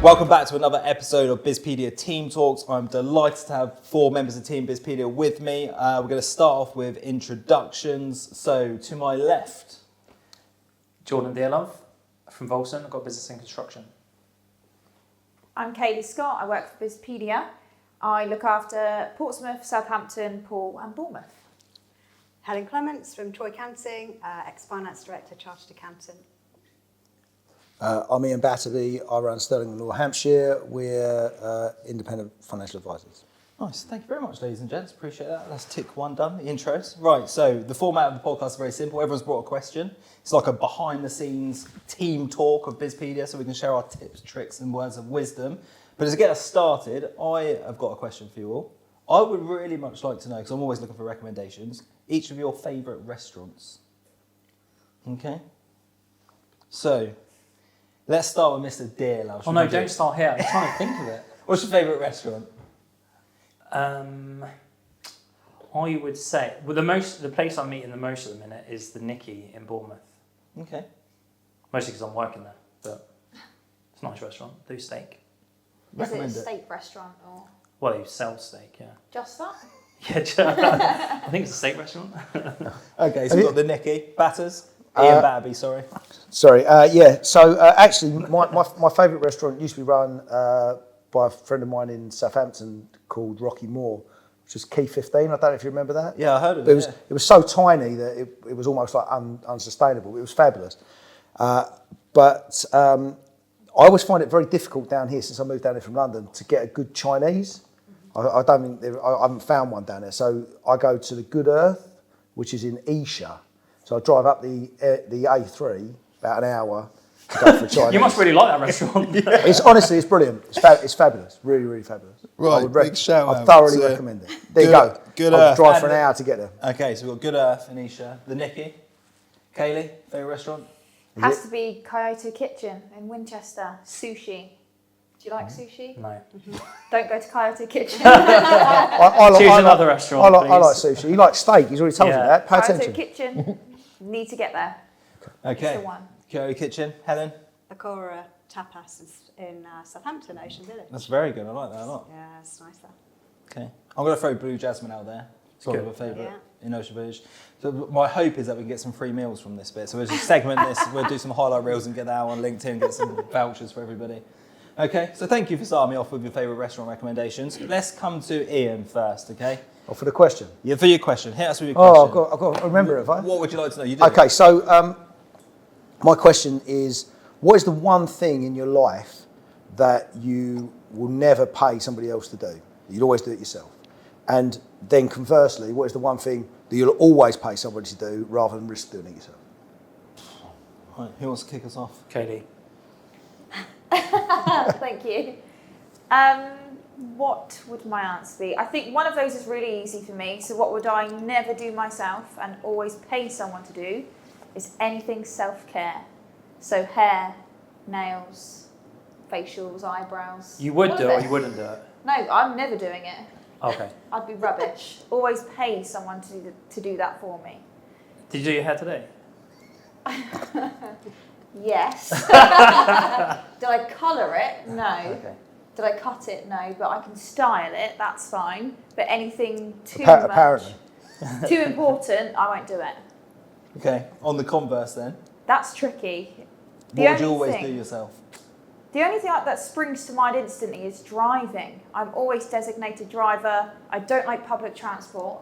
Welcome back to another episode of Bizpedia Team Talks. I'm delighted to have 4 members of Team Bizpedia with me. We're going to start off with introductions. So to my left, Dearlove from Volson. I've got business in construction. I'm Kayleigh Scott. I work for Bizpedia. I look after Portsmouth, Southampton, Poole and Bournemouth. Helen Clements from Troy Accounting, ex-finance director, chartered accountant. I'm Ian Batterbee. I run Sterling and Law Hampshire. We're independent financial advisors. nice. Thank you very much, ladies and gents. Appreciate that. That's tick 1 done, the intros. Right, so the format of the podcast is very simple. Everyone's brought a question. It's like a behind-the-scenes team talk of Bizpedia, so we can share our tips, tricks and words of wisdom. But to get us started, I have got a question for you all. I would really much like to know, because I'm always looking for recommendations, each of your favourite restaurants. Okay? So, let's start with Mr. Dearlove. Oh no, don't start here. I'm trying to think of it. What's your favourite restaurant? I would say, well, the place I'm eating the most at the minute is the Nicky in Bournemouth. Okay. Mostly because I'm working there, but it's a nice restaurant. They do steak. Is it a Recommend it. steak restaurant or Well, they sell steak, yeah. just that? Yeah, I think it's a steak restaurant. Okay, so we've got the Nicky. Batters? Ian Batterbee, sorry. Sorry, yeah. So actually, my favourite restaurant used to be run by a friend of mine in Southampton called Rocky Moore, which was Key 15. I don't know if you remember that. Yeah, I heard of But it. it was so tiny that it was almost like unsustainable. It was fabulous. But I always find it very difficult down here, since I moved down here from London, to get a good Chinese. I don't think I haven't found one down there. So I go to the Good Earth, which is in Esher. So I drive up the A3 about an hour to go for Chinese. You must really like that restaurant. It's honestly, it's brilliant. It's fabulous. Really, really fabulous. Right, I would big shout I out thoroughly to recommend it. There you go. Good I'll Earth. drive for an hour to get there. Okay, so we've got Good Earth, Anisha, the Nicky. Kayleigh, favourite restaurant? Has to be Kyoto Kitchen in Winchester. Sushi. Do you like sushi? No. Don't go to Kyoto Kitchen. Choose another restaurant, I like please. sushi. You like steak. He's already told you Yeah. that. Pay Kyoto attention. Kitchen. Need to get there. Okay. It's the one. Kyoto Kitchen. Helen? Akora Tapas is in Southampton, Ocean Village. That's very good. I like that a lot. Yeah, it's nice there. Okay. I'm going to throw Blue Jasmine out there. It's one of Good. a favourite Yeah. in Ocean Village. So my hope is that we can get some free meals from this bit. So we'll just segment this. We'll do some highlight reels and get that out on LinkedIn, get some vouchers for everybody. Okay, so thank you for starting me off with your favourite restaurant recommendations. Let's come to Ian first, okay? Oh, for the question. Yeah, for your question. Hit us with your Oh, question. I've got to remember it, have I? What would you like to know? You do. Okay, so my question is, what is the one thing in your life that you will never pay somebody else to do? You'd always do it yourself. And then conversely, what is the one thing that you'll always pay somebody to do rather than risk doing it yourself? Right, who wants to kick us off? Kayleigh. Thank you. What would my answer be? I think one of those is really easy for me. So what would I never do myself and always pay someone to do is anything self-care. So hair, nails, facials, eyebrows. You would all do of it or it. you wouldn't do it? No, I'm never doing it. Okay. I'd be rubbish. Always pay someone to do that for me. Did you do your hair today? Yes. Did I colour it? No. Okay. Did I cut it? No. But I can style it. That's fine. But anything too Apparently. much, too important, I won't do it. Okay, on the converse then. That's tricky. What would you always do yourself? The only thing that springs to mind instantly is driving. I'm always designated driver. I don't like public transport,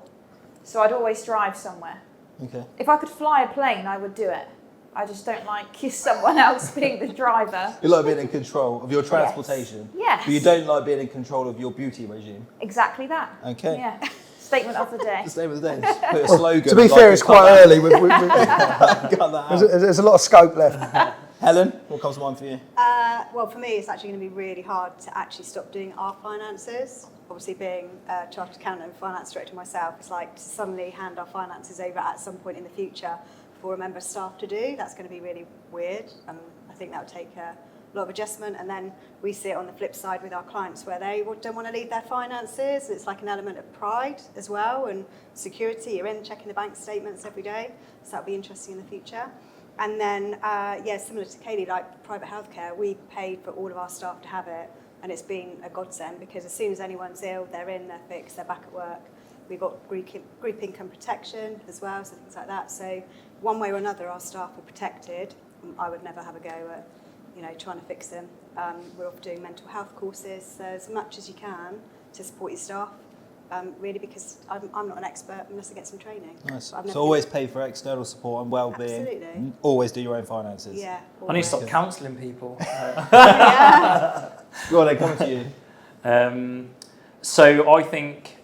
so I'd always drive somewhere. Okay. If I could fly a plane, I would do it. I just don't like someone else being the driver. You like being in control of your transportation. Yes. But you don't like being in control of your beauty regime. Exactly that. Okay. Yeah. Statement of the day. Just name of the day. Just put a slogan. To be like fair, a it's quite cut early. that- cut that out. There's a lot of scope left. Helen, what comes to mind for you? Well, for me, it's actually going to be really hard to actually stop doing our finances. Obviously, being a chartered accountant and finance director myself, it's like to suddenly hand our finances over at some point in the future for a member of staff to do. That's going to be really weird. I think that would take a lot of adjustment. And then we see it on the flip side with our clients where they don't want to leave their finances. It's like an element of pride as well and security. You're in checking the bank statements every day. So that'll be interesting in the future. And then, similar to Kayleigh, like private healthcare, we paid for all of our staff to have it, and it's been a godsend because as soon as anyone's ill, they're in, they're fixed, they're back at work. We've got group income protection as well, so things like that. So one way or another, our staff are protected. I would never have a go at, trying to fix them. We're off doing mental health courses, so as much as you can to support your staff. Really, because I'm not an expert unless I get some training. Nice. So always pay for external support and well-being. Absolutely. Always do your own finances. Yeah. I need to stop counselling people. Yeah. Go on, then, coming to you. So I think,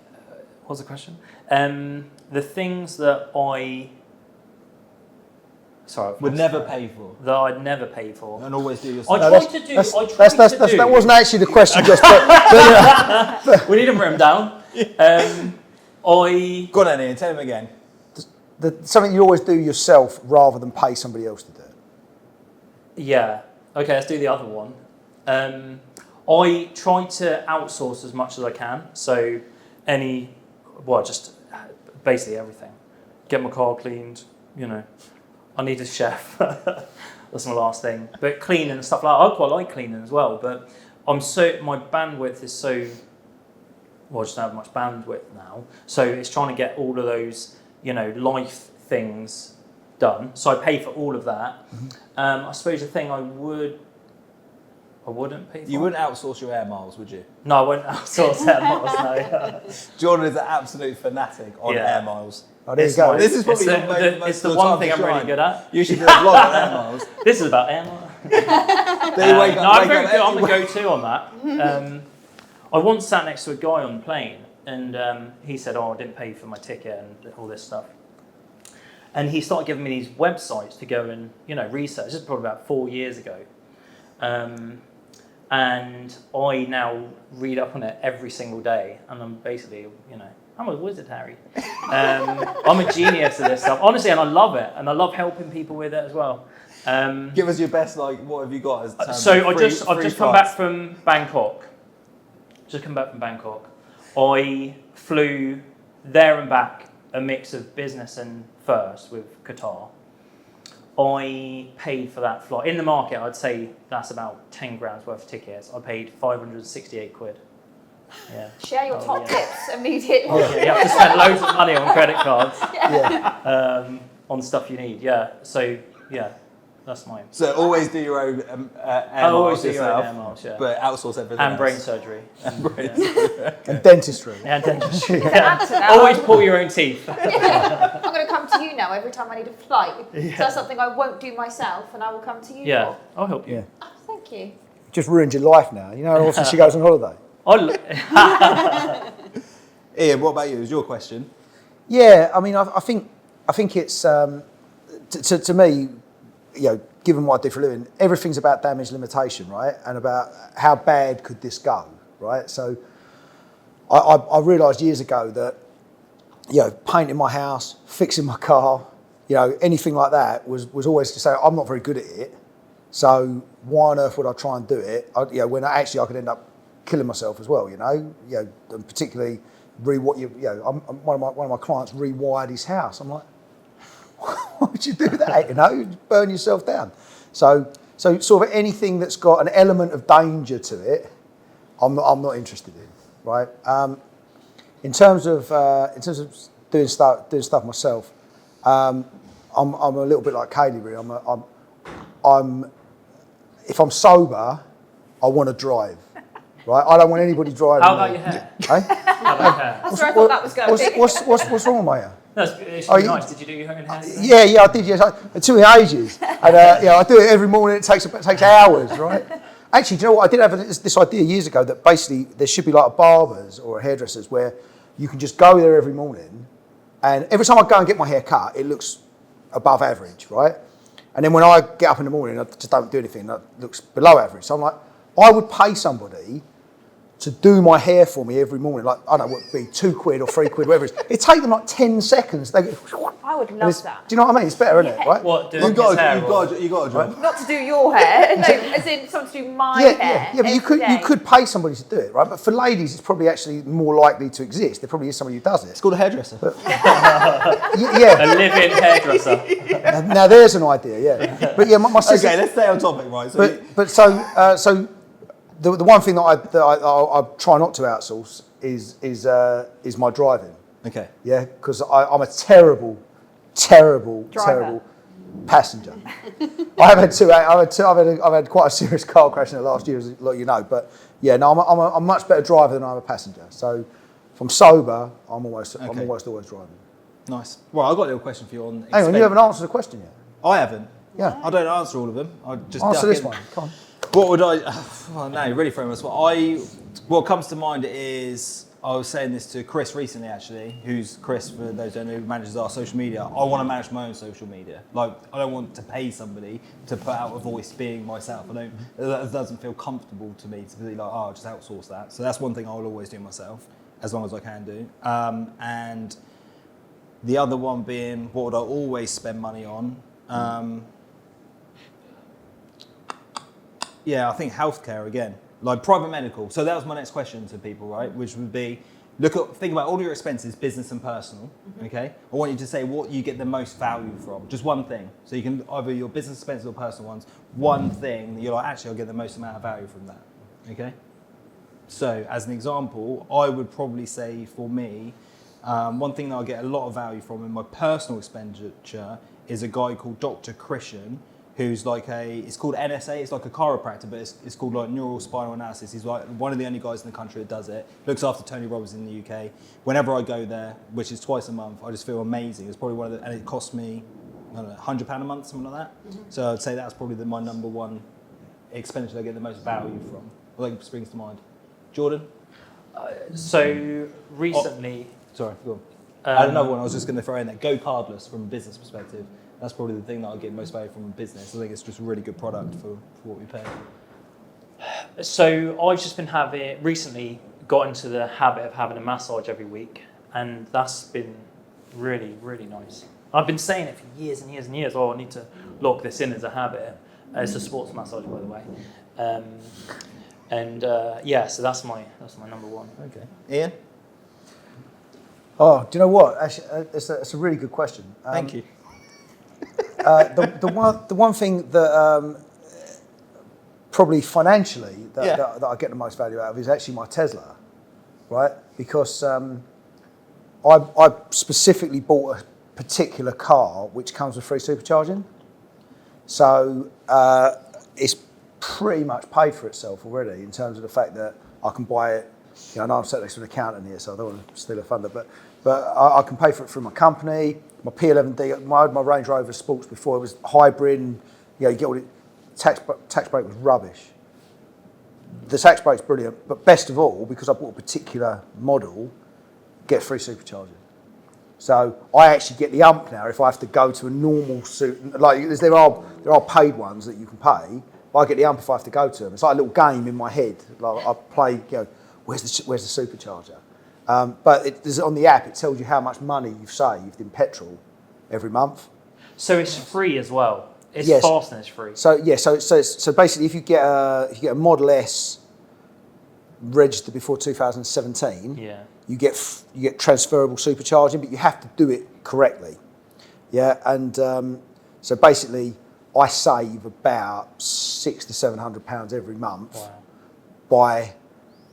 what was the question? The things that Would never pay for. That I'd never pay for. And always do I yourself. tried to do. That wasn't actually the question. Just but, We need to bring them down. Go on, then, Ian, tell him again. something you always do yourself rather than pay somebody else to do it. Yeah. Okay, let's do the other one. I try to outsource as much as I can. So just basically everything. Get my car cleaned, I need a chef. That's my last thing. But cleaning and stuff like that, I quite like cleaning as well. But my bandwidth is so, I just don't have much bandwidth now. So it's trying to get all of those, life things done. So I pay for all of that. Mm-hmm. I suppose the thing I wouldn't pay for. You wouldn't outsource your air miles, would you? No, I wouldn't outsource air miles, no. Jordan is an absolute fanatic on air miles. Oh, there you go. This is probably it's the one thing I'm really good at. You should do a vlog on air miles. This is about air miles. I'm the go-to on that. I once sat next to a guy on the plane, and he said, I didn't pay for my ticket and all this stuff. And he started giving me these websites to go and, research. This is probably about 4 years ago. And I now read up on it every single day. And I'm basically, I'm a wizard, Harry. I'm a genius at this stuff. Honestly, and I love it. And I love helping people with it as well. Give us your best, what have you got as terms? So I've just come back from Bangkok. I flew there and back, a mix of business and first with Qatar. I paid for that flight. In the market, I'd say that's about 10 grand's worth of tickets. I paid 568 quid. Yeah. Share your top tips immediately. You have to spend loads of money on credit cards Yeah. on stuff you need. Yeah. So, that's mine. So always do your own air miles yourself, but outsource everything and else. brain surgery. And dentistry. And dentistry. Add to that, Always pull your own teeth. I'm going to come to you now every time I need a flight. So that's something I won't do myself, and I will come to you for. I'll help you. Yeah. Oh, thank you. Just ruined your life now. You know how often she goes on holiday? Ian, what about you? It was your question. Yeah, I mean, I think it's to me, given what I do for a living, everything's about damage limitation, right? And about how bad could this go, right? So I realised years ago that, painting my house, fixing my car, anything like that was always to say, I'm not very good at it. So why on earth would I try and do it? When I could end up killing myself as well, and particularly one of my clients rewired his house. I'm like, why would you do that? Burn yourself down. So sort of anything that's got an element of danger to it, I'm not interested in, right? In terms of doing stuff myself, I'm a little bit like Kayleigh, really. If I'm sober, I want to drive, right? I don't want anybody driving. How about your hair? How about hair? That's where I thought that was going. What's wrong with my hair? No, it's really nice. Did you do your own hair? Yeah, I did. Yes, it took me ages, and I do it every morning. It takes hours, right? Actually, do you know what? I did have this idea years ago that basically there should be like a barber's or a hairdresser's where you can just go there every morning, and every time I go and get my hair cut, it looks above average, right? And then when I get up in the morning, I just don't do anything that looks below average. So I'm like, I would pay somebody to do my hair for me every morning, like, I don't know, what it'd be £2 or £3, whatever it is. It'd take them like 10 seconds. They go, I would and love it's- that. Do you know what I mean? It's better, isn't it? Right? What, doing You've got his hair or- a job. Not to do your hair, no, as in someone to do my hair. Yeah, but you every could day. pay somebody to do it, right? But for ladies, it's probably actually more likely to exist. There probably is somebody who does it. It's called a hairdresser. Yeah. A live-in hairdresser. Now there's an idea, yeah. But yeah, my sister. Okay, let's stay on topic, right? So So the one thing that I try not to outsource is my driving. okay. Yeah, because I'm a terrible Driver. passenger. I've had quite a serious car crash in the last year, as a lot of you know. But yeah, no, I'm a much better driver than I'm a passenger. So if I'm sober, I'm almost always driving. Nice. Well, I've got a little question for you on. Hang on, you haven't answered the question yet. I haven't. Yeah. I don't answer all of them. I just Answer duck this in. one. Come on. What would I? Oh, no, you're really throwing me on the spot. What comes to mind is I was saying this to Chris recently, actually. Who's Chris? For those who don't know, who manages our social media. I want to manage my own social media. Like, I don't want to pay somebody to put out a voice being myself. That doesn't feel comfortable to me to be like, oh, I'll just outsource that. So that's one thing I'll always do myself, as long as I can do. And the other one being, what would I always spend money on? Yeah, I think healthcare again, like private medical. So that was my next question to people, right? Which would be, think about all your expenses, business and personal. Okay, I want you to say what you get the most value from. Just one thing. So you can either your business expenses or personal ones. One thing that you're like, actually, I'll get the most amount of value from that. Okay. So as an example, I would probably say for me, one thing that I get a lot of value from in my personal expenditure is a guy called Dr. Christian, who's like it's called NSA, it's like a chiropractor, but it's called like neural spinal analysis. He's like one of the only guys in the country that does it. Looks after Tony Robbins in the UK. Whenever I go there, which is twice a month, I just feel amazing. It's probably and it costs me, I don't know, £100 a month, something like that. So I'd say that's probably my number one expenditure I get the most value from. What springs to mind? Jordan? So recently, Sorry, go on. I had another one I was just going to throw in there. Go cardless from a business perspective. That's probably the thing that I get most value from a business. I think it's just a really good product for what we pay. So I've just been recently got into the habit of having a massage every week, and that's been really, really nice. I've been saying it for years and years and years. Oh, I need to lock this in as a habit. It's a sports massage, by the way. So that's my number one. Okay. Ian? Oh, do you know what? Actually, it's a really good question. Thank you. The one thing that probably financially that I get the most value out of is actually my Tesla, right? Because I specifically bought a particular car which comes with free supercharging, so it's pretty much paid for itself already in terms of the fact that I can buy it. You know, I know I'm sat next to an accountant here, so I don't want to steal a thunder, but I can pay for it through my company. My P11D, my Range Rover Sports before, it was hybrid, and you get all the tax break was rubbish. The tax break's brilliant, but best of all, because I bought a particular model, get free supercharging. So I actually get the ump now if I have to go to a normal suit. Like there are paid ones that you can pay, but I get the ump if I have to go to them. It's like a little game in my head. Like I play, where's the supercharger? But on the app, it tells you how much money you've saved in petrol every month. So it's free as well. It's Yes. fast and it's free. So basically, if you get a Model S registered before 2017, you get transferable supercharging, but you have to do it correctly. Yeah, and so basically, I save about £600 to £700 every month by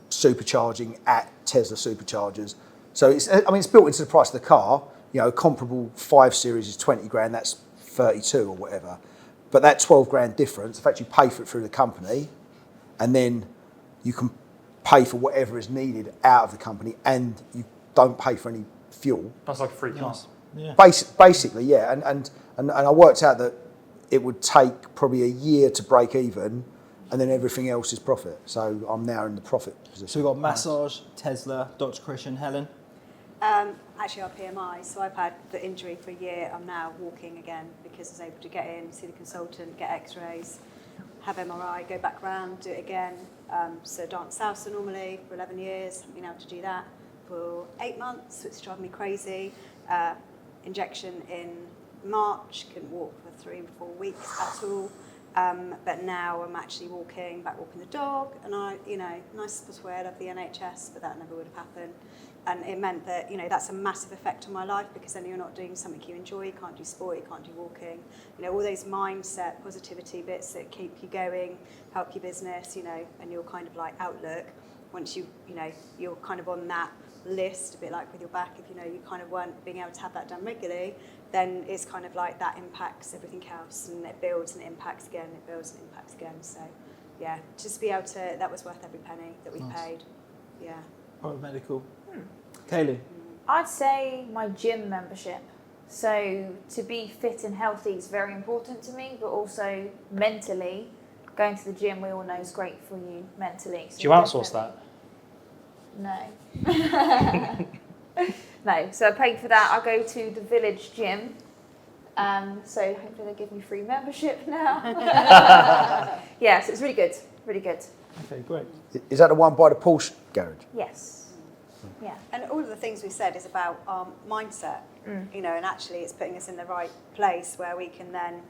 supercharging at Tesla superchargers. So it's built into the price of the car. You know, a comparable 5 Series is 20 grand. That's 32 or whatever. But that 12 grand difference, in fact, you pay for it through the company, and then you can pay for whatever is needed out of the company, and you don't pay for any fuel. That's like a free car. Yeah. Basically, yeah. And I worked out that it would take probably a year to break even, and then everything else is profit. So I'm now in the profit position. So we've got massage, Tesla, Dr. Christian, Helen. Actually, our PMI. So I've had the injury for a year. I'm now walking again because I was able to get in, see the consultant, get X-rays. have MRI, go back round, do it again. So dance salsa normally for 11 years, haven't been able to do that for 8 months, which is driving me crazy. Injection in March, couldn't walk for 3 and 4 weeks at all. But now I'm actually back walking the dog, and nice to swear, I love the NHS, but that never would have happened. And it meant that, that's a massive effect on my life, because then you're not doing something you enjoy, you can't do sport, you can't do walking. All those mindset, positivity bits that keep you going, help your business, and your kind of like outlook. Once you're kind of on that list, a bit like with your back, if you kind of weren't being able to have that done regularly, then it's kind of like that impacts everything else, and it builds and it impacts again, it builds and it impacts again. So yeah, just be able to, that was worth every penny that we paid. Yeah. Private medical. Kayleigh? I'd say my gym membership. So to be fit and healthy is very important to me, but also mentally, going to the gym, we all know, is great for you mentally. So Do you outsource that? No. No, so I paid for that. I go to the village gym. So hopefully they give me free membership now. Yeah, so it's really good. Really good. Okay, great. Is that the one by the Porsche garage? Yes. Yeah. And all of the things we said is about our mindset, and actually it's putting us in the right place where we can then,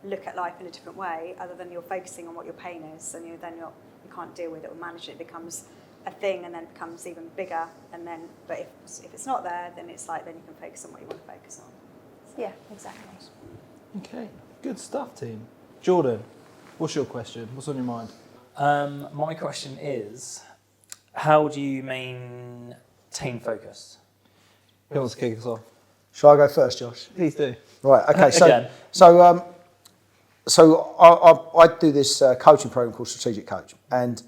look at life in a different way, other than you're focusing on what your pain is, and you can't deal with it or manage it. It becomes a thing, and then it becomes even bigger. And then, but if it's not there, then it's like, then you can focus on what you want to focus on. So. Yeah, exactly. Okay, good stuff, team. Jordan, what's your question? What's on your mind? My question is, how do you maintain focus? Who wants to kick us off? Shall I go first, Josh? Please do. Right. Okay. Again. So I do this coaching program called Strategic Coach, and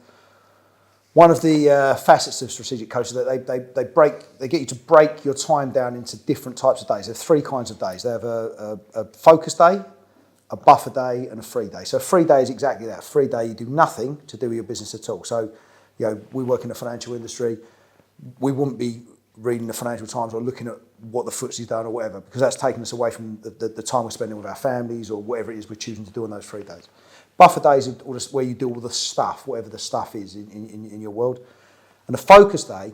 one of the facets of strategic coaching is that they get you to break your time down into different types of days. There are 3 kinds of days. They have a focus day, a buffer day, and a free day. So a free day is exactly that. A free day, you do nothing to do with your business at all. So, we work in the financial industry. We wouldn't be reading the Financial Times or looking at what the FTSE's done or whatever, because that's taking us away from the time we're spending with our families or whatever it is we're choosing to do on those 3 days. Buffer days are where you do all the stuff, whatever the stuff is in your world. And a focus day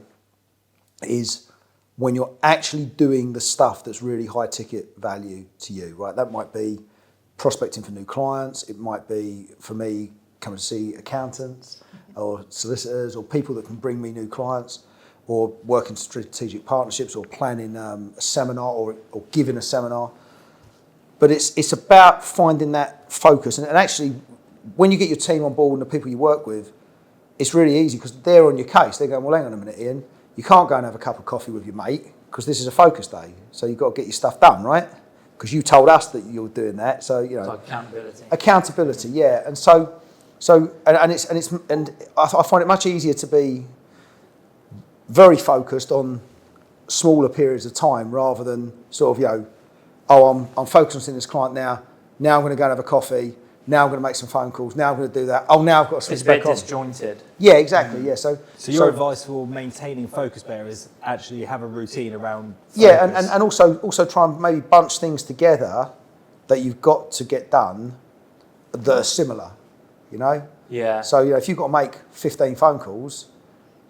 is when you're actually doing the stuff that's really high ticket value to you, right? That might be prospecting for new clients. It might be, for me, coming to see accountants or solicitors or people that can bring me new clients, or working strategic partnerships, or planning a seminar or giving a seminar. But it's about finding that focus. And actually, when you get your team on board and the people you work with, it's really easy, because they're on your case. They're going, well, hang on a minute, Ian. You can't go and have a cup of coffee with your mate, because this is a focus day. So you've got to get your stuff done, right? Because you told us that you're doing that. So, It's like accountability. Accountability, yeah. And I find it much easier to be very focused on smaller periods of time, rather than sort of, I'm focused on seeing this client now. Now I'm going to go and have a coffee. Now I'm going to make some phone calls. Now I'm going to do that. Oh, now I've got to switch It's a back bit on. disjointed. Yeah, exactly. Yeah. So your advice for maintaining focus bear is actually have a routine around focus. Yeah, and also try and maybe bunch things together that you've got to get done that are similar, Yeah. So, if you've got to make 15 phone calls,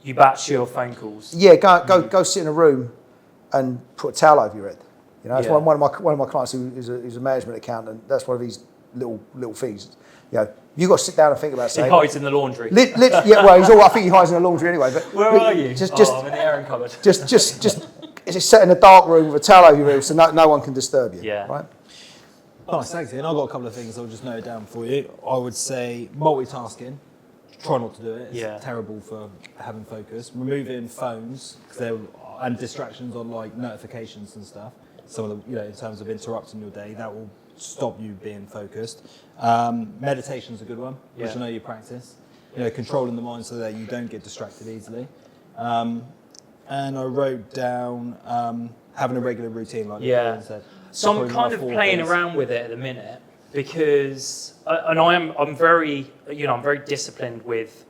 You batch your phone calls. yeah, go sit in a room and put a towel over your head. It's Yeah. one of my clients who's a management accountant. That's one of these little things. You've got to sit down and think about He saying. hides in the laundry. Yeah, well, I think he hides in the laundry anyway. But Where are you? Just I'm in the airing cupboard. just sit in a dark room with a towel over your head, so no one can disturb you. Yeah. Right. Nice, thanks, Ian. I've got a couple of things I'll just note down for you. I would say multitasking. Try not to do it. It's terrible for having focus. Removing phones and distractions on like notifications and stuff. Some of the, in terms of interrupting your day, that will stop you being focused. Meditation's a good one, which I know you practice. Controlling the mind so that you don't get distracted easily. And I wrote down having a regular routine, like Ian said. So I'm kind of playing around with it at the minute, because I'm very disciplined with.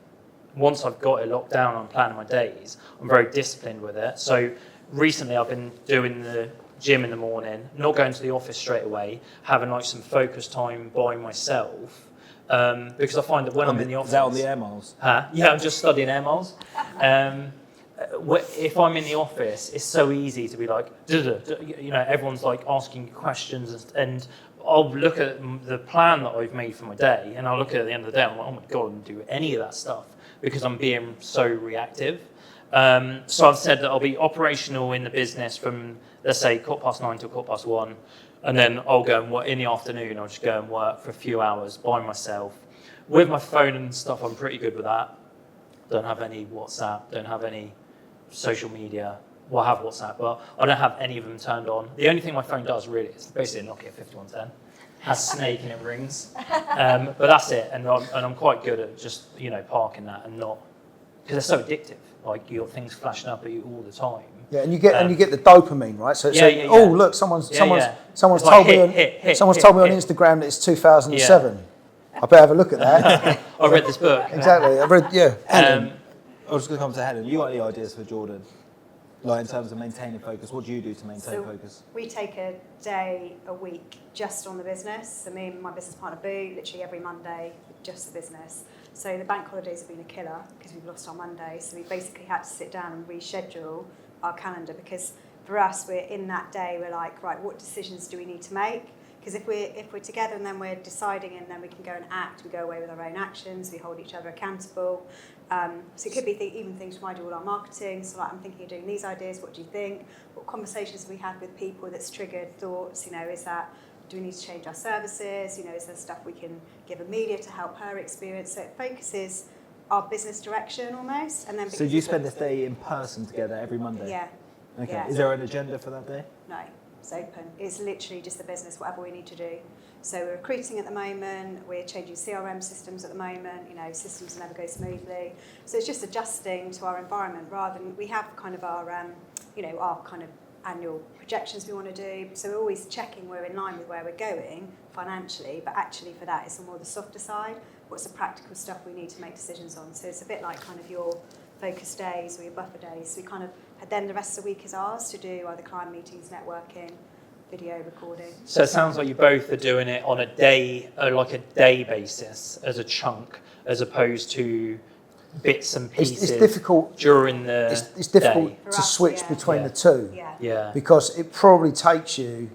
Once I've got it locked down, I'm planning my days. I'm very disciplined with it. So recently, I've been doing the gym in the morning, not going to the office straight away, having like some focus time by myself, because I find that when I'm in the office... Is that on the air miles? Yeah, I'm just studying air miles. If I'm in the office, it's so easy to be like, you know, everyone's like asking you questions, and I'll look at the plan that I've made for my day, and I'll look at the end of the day, and I'm like, oh my God, I didn't do any of that stuff because I'm being so reactive. So I've said that I'll be operational in the business from, let's say, 9:15 till 1:15, and then I'll go and work in the afternoon. I'll just go and work for a few hours by myself. With my phone and stuff, I'm pretty good with that. Don't have any WhatsApp, don't have any social media. Well, I have WhatsApp, but I don't have any of them turned on. The only thing my phone does really is basically a Nokia 5110. Has Snake and it rings. But that's it. And I'm quite good at just, you know, parking that and not, because they're so addictive. Like, you got things flashing up at you all the time. Yeah, and you get the dopamine, right? So, Yeah. oh look, someone's It's told like me on hit. Instagram that it's 2007. I better have a look at that. I read this book. Exactly. I read. Yeah. Helen, I was going to come to Helen. You got any ideas for Jordan? Like in terms of maintaining focus, what do you do to maintain focus? We take a day a week just on the business. So me and my business partner Boo, literally every Monday, just the business. So the bank holidays have been a killer because we've lost our Monday. So we basically had to sit down and reschedule our calendar, because for us, we're in that day, we're like, right, what decisions do we need to make? Because if we're together and then we're deciding and then we can go and act, we go away with our own actions, we hold each other accountable. So it could be even things from I do all our marketing. So like, I'm thinking of doing these ideas, what do you think? What conversations have we had with people that's triggered thoughts? You know, do we need to change our services? You know, is there stuff we can give Amelia to help her experience? So it focuses our business direction almost. And then so do you spend this day in person together every Monday? Yeah. Okay. Yeah. Is there an agenda for that day? No, it's open. It's literally just the business, whatever we need to do. So we're recruiting at the moment, we're changing CRM systems at the moment, you know, systems never go smoothly. So it's just adjusting to our environment rather than, we have kind of our, our kind of annual projections we want to do. So we're always checking we're in line with where we're going financially, but actually for that it's more the softer side. What's the practical stuff we need to make decisions on? So it's a bit like kind of your focus days or your buffer days. So we kind of, then the rest of the week is ours to do either client meetings, networking, video recording. So it sounds like you both are doing it on a day, like a day basis, as a chunk, as opposed to bits and pieces. It's difficult during the It's difficult day. to switch between the two. Yeah. Because it probably takes you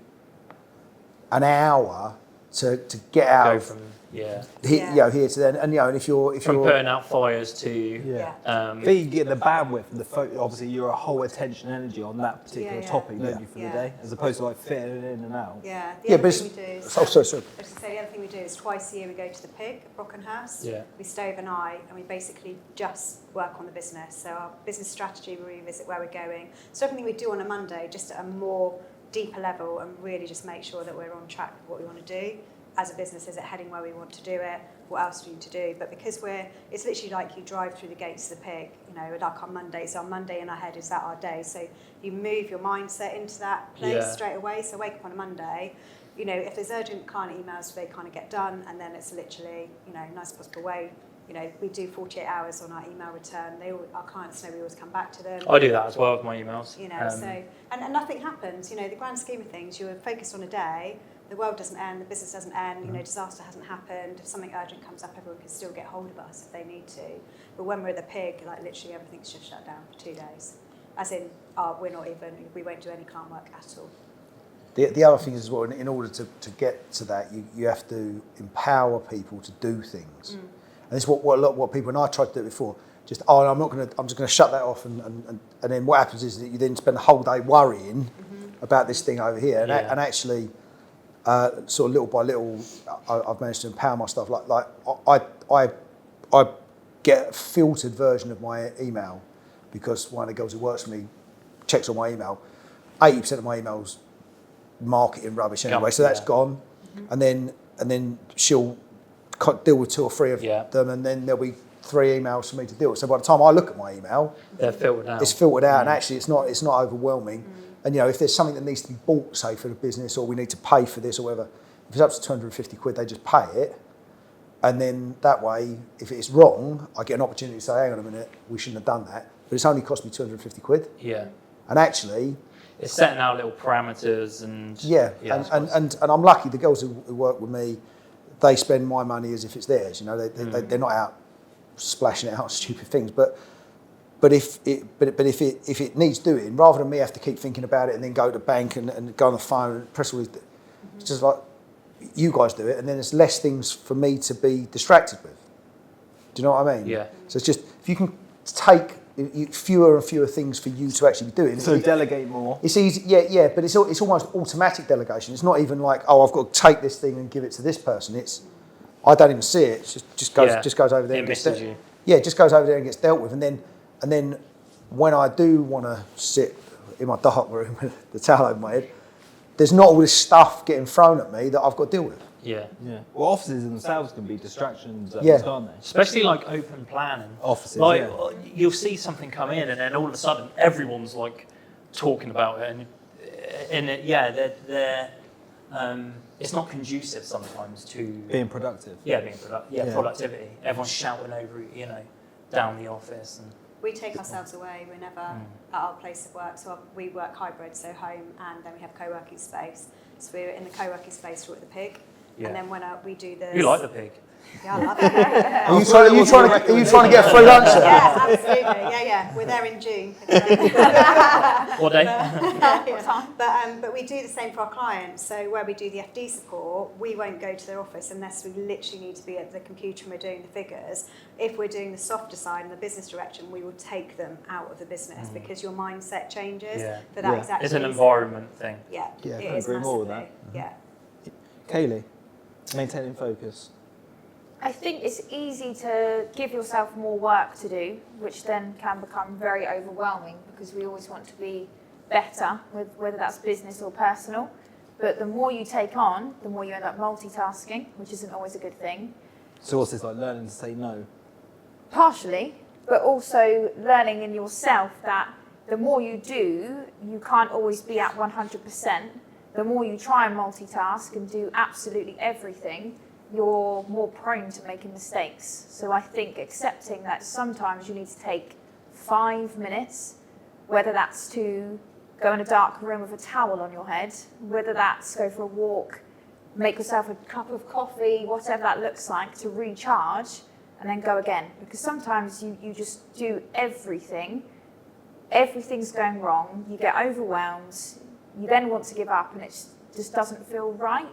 an hour to get out Go of from here to then, and if you're putting out fires to you get the bandwidth and the obviously you're a whole attention and energy on that particular topic, don't you, for the day, as opposed to like fitting it in and out. The other thing we do is, sorry. the other thing we do is twice a year we go to the Pig at Brockenhurst. Yeah. We stay overnight and we basically just work on the business. So our business strategy, we revisit where we're going. So everything we do on a Monday, just at a more deeper level, and really just make sure that we're on track with what we want to do. As a business, is it heading where we want to do it? What else do we need to do? But because it's literally like you drive through the gates of the Pig, you know, like on Monday. So on Monday in our head, is that our day? So you move your mindset into that place straight away. So wake up on a Monday, you know, if there's urgent client emails, they kind of get done, and then it's literally, you know, nice possible way. You know, we do 48 hours on our email return. Our clients know we always come back to them. I do that as well with my emails. You know, and nothing happens. You know, the grand scheme of things, you're focused on a day. The world doesn't end, the business doesn't end, you know, disaster hasn't happened. If something urgent comes up, everyone can still get hold of us if they need to. But when we're at the Pig, like literally everything's just shut down for 2 days. As in, we won't do any client work at all. The other thing is as well, in order to get to that, you have to empower people to do things. And this is what people, and I tried to do it before, I'm just going to shut that off, and then what happens is that you then spend the whole day worrying about this thing over here, and actually, sort of little by little, I've managed to empower my stuff. Like I get a filtered version of my email, because one of the girls who works for me checks on my email. 80% of my emails marketing rubbish anyway, so that's gone. And then she'll deal with 2 or 3 of them, and then there'll be 3 emails for me to deal with. So by the time I look at my email, they're filtered out. It's filtered out, and actually it's not overwhelming. And you know, if there's something that needs to be bought, say for the business, or we need to pay for this or whatever, if it's up to 250 quid, they just pay it. And then that way, if it's wrong, I get an opportunity to say, hang on a minute, we shouldn't have done that. But it's only cost me 250 quid. Yeah. And actually, it's setting out little parameters and and I'm lucky. The girls who work with me, they spend my money as if it's theirs. You know, they're not out splashing it out on stupid things. But if it needs doing, rather than me have to keep thinking about it and then go to the bank and go on the phone and press all these, it's just like you guys do it, and then there's less things for me to be distracted with. Do you know what I mean? Yeah. So it's just, if you can take fewer and fewer things for you to actually be doing. So delegate more. It's easy, yeah, but it's almost automatic delegation. It's not even like, oh, I've got to take this thing and give it to this person. It's, I don't even see it. It just goes over there. It and gets misses dealt. you. Yeah, it just goes over there and gets dealt with. And then when I do want to sit in my dark room with the towel over my head, there's not all this stuff getting thrown at me that I've got to deal with. Yeah. Yeah. Well, offices themselves can be distractions, Yeah. can't they? Especially like open planning. Offices, Like yeah. you'll see something come in, and then all of a sudden everyone's like talking about it, and they're it's not conducive sometimes to Being productive. productivity. Everyone's shouting over, down the office, and We take ourselves away. We're never at our place of work. So we work hybrid, so home, and then we have co-working space. So we're in the co-working space with the pig. Yeah. And then when we do the... you like the pig. Yeah, I love it. Are you trying to get a free lunch? Yeah, absolutely. Yeah. We're there in June. What day? But we do the same for our clients. So where we do the FD support, we won't go to their office unless we literally need to be at the computer and we're doing the figures. If we're doing the softer side and the business direction, we will take them out of the business because your mindset changes. Yeah. For that exact It's an reason. environment thing. Yeah, Yeah, I it can is agree more with massively. Yeah. Kayleigh, maintaining focus. I think it's easy to give yourself more work to do, which then can become very overwhelming because we always want to be better, with whether that's business or personal. But the more you take on, the more you end up multitasking, which isn't always a good thing. So what's this like learning to say no? Partially, but also learning in yourself that the more you do, you can't always be at 100%. The more you try and multitask and do absolutely everything, you're more prone to making mistakes. So I think accepting that sometimes you need to take 5 minutes, whether that's to go in a dark room with a towel on your head, whether that's go for a walk, make yourself a cup of coffee, whatever that looks like, to recharge, and then go again. Because sometimes you just do everything, everything's going wrong, you get overwhelmed, you then want to give up, and it just doesn't feel right.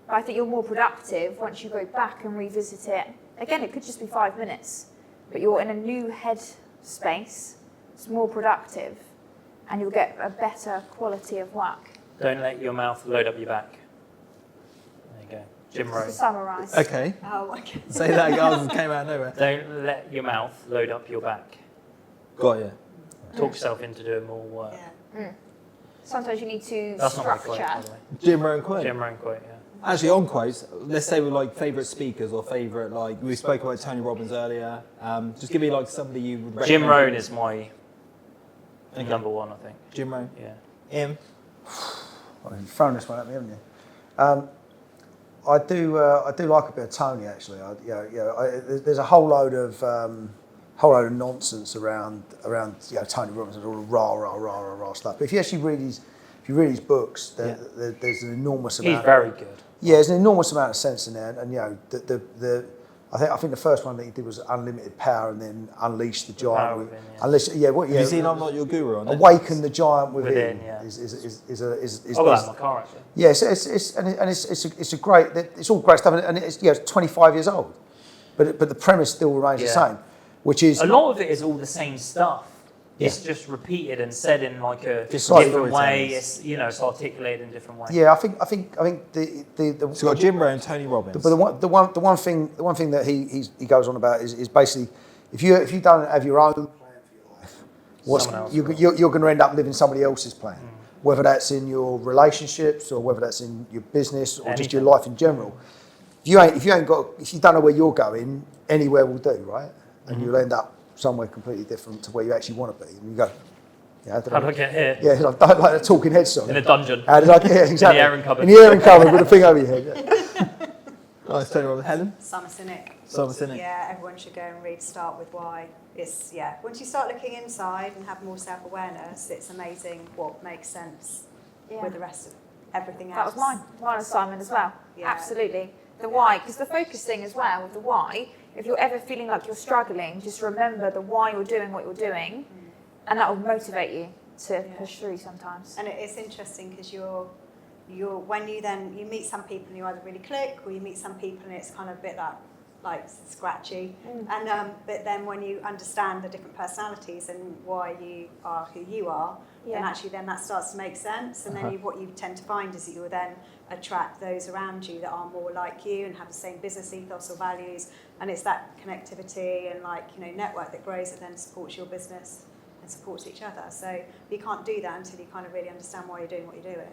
But I think you're more productive once you go back and revisit it. Again, it could just be 5 minutes, but you're in a new head space, it's more productive, and you'll get a better quality of work. Don't let your mouth load up your back. There you go. Jim To Rohn. summarise. Okay. Oh my God. Say that again. Came out of nowhere. Don't let your mouth load up your back. Got you. Talk yourself into doing more work. Yeah. Sometimes you need to That's not my structure. quote, by the way. Jim Rohn quote. Jim Rohn quote, yeah. Actually, on quotes, let's say we're like favourite speakers or favourite, like, we spoke about Tony Robbins earlier. Just give me like somebody you would recommend. Jim Rohn is my number one, I think. Jim Rohn. Yeah. Him. Well, you've thrown this one at me, haven't you? I do like a bit of Tony actually. There's a whole load of nonsense around Tony Robbins and all the rah stuff. But if you actually read his books, there's an enormous amount. He's very good. Yeah, there's an enormous amount of sense in there, and I think the first one that he did was Unlimited Power, and then Unleash the Power Giant. Within, yeah. Have you seen I'm Not Your Guru on it? Awaken the Giant Within. Yeah. Is Oh, that's my car actually. yeah, it's a great. It's all great stuff, and it's 25 years old, but the premise still remains the Yeah. same, which is A lot of it is all the same stuff. It's just repeated and said in like a Just like different way. storytellers. It's articulated in different ways. yeah. I think the So you've got Jim Rohn, Tony Robbins. But the one thing that he goes on about is basically if you don't have your own plan for your life, Someone else you're going to end up living somebody else's plan. Whether that's in your relationships or whether that's in your business or just your life in general. If you don't know where you're going, anywhere will do, right? And you'll end up somewhere completely different to where you actually want to be. And you go, yeah, How do I get here? yeah, I don't like the Talking Heads song. In a dungeon. How did I get exactly? In the airing cupboard. In the airing cupboard with a thing over your head. Yeah. Nice, Tony Robbins. Helen? Summer Cynic. Summer Cynic. Yeah, everyone should go and read Start With Why. Once you start looking inside and have more self-awareness, it's amazing what makes sense Yeah. with the rest of everything That else. was mine assignment as well. Yeah. Absolutely. The why, because the focus thing as well, with the why, if you're ever feeling like you're struggling, just remember the why you're doing what you're doing, and that will motivate you to push through sometimes. And it's interesting because you're when you meet some people and you either really click, or you meet some people and it's kind of a bit like scratchy. And but then when you understand the different personalities and why you are who you are, then actually then that starts to make sense. And then what you tend to find is that you'll then attract those around you that are more like you and have the same business ethos or values. And it's that connectivity and network that grows that then supports your business and supports each other. So you can't do that until you kind of really understand why you're doing what you're doing.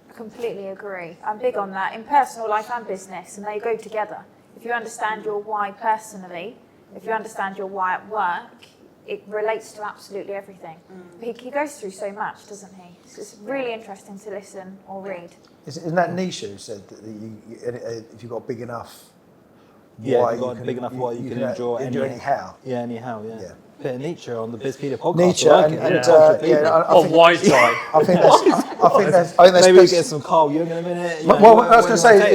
I completely agree. I'm big on that in personal life and business, and they go together. If you understand your why personally, if you understand your why at work, it relates to absolutely everything. He goes through so much, doesn't he? So it's really interesting to listen or read. Isn't that Nietzsche who said that if you've got big enough Yeah, why, you've got big enough why you can enjoy anyhow. Yeah, anyhow, yeah. Yeah. Bit of Nietzsche on the BizPedia podcast. Nietzsche I like and it. I think wise guy. I think that's Maybe we get some Carl Jung in a minute. Well, I was going to say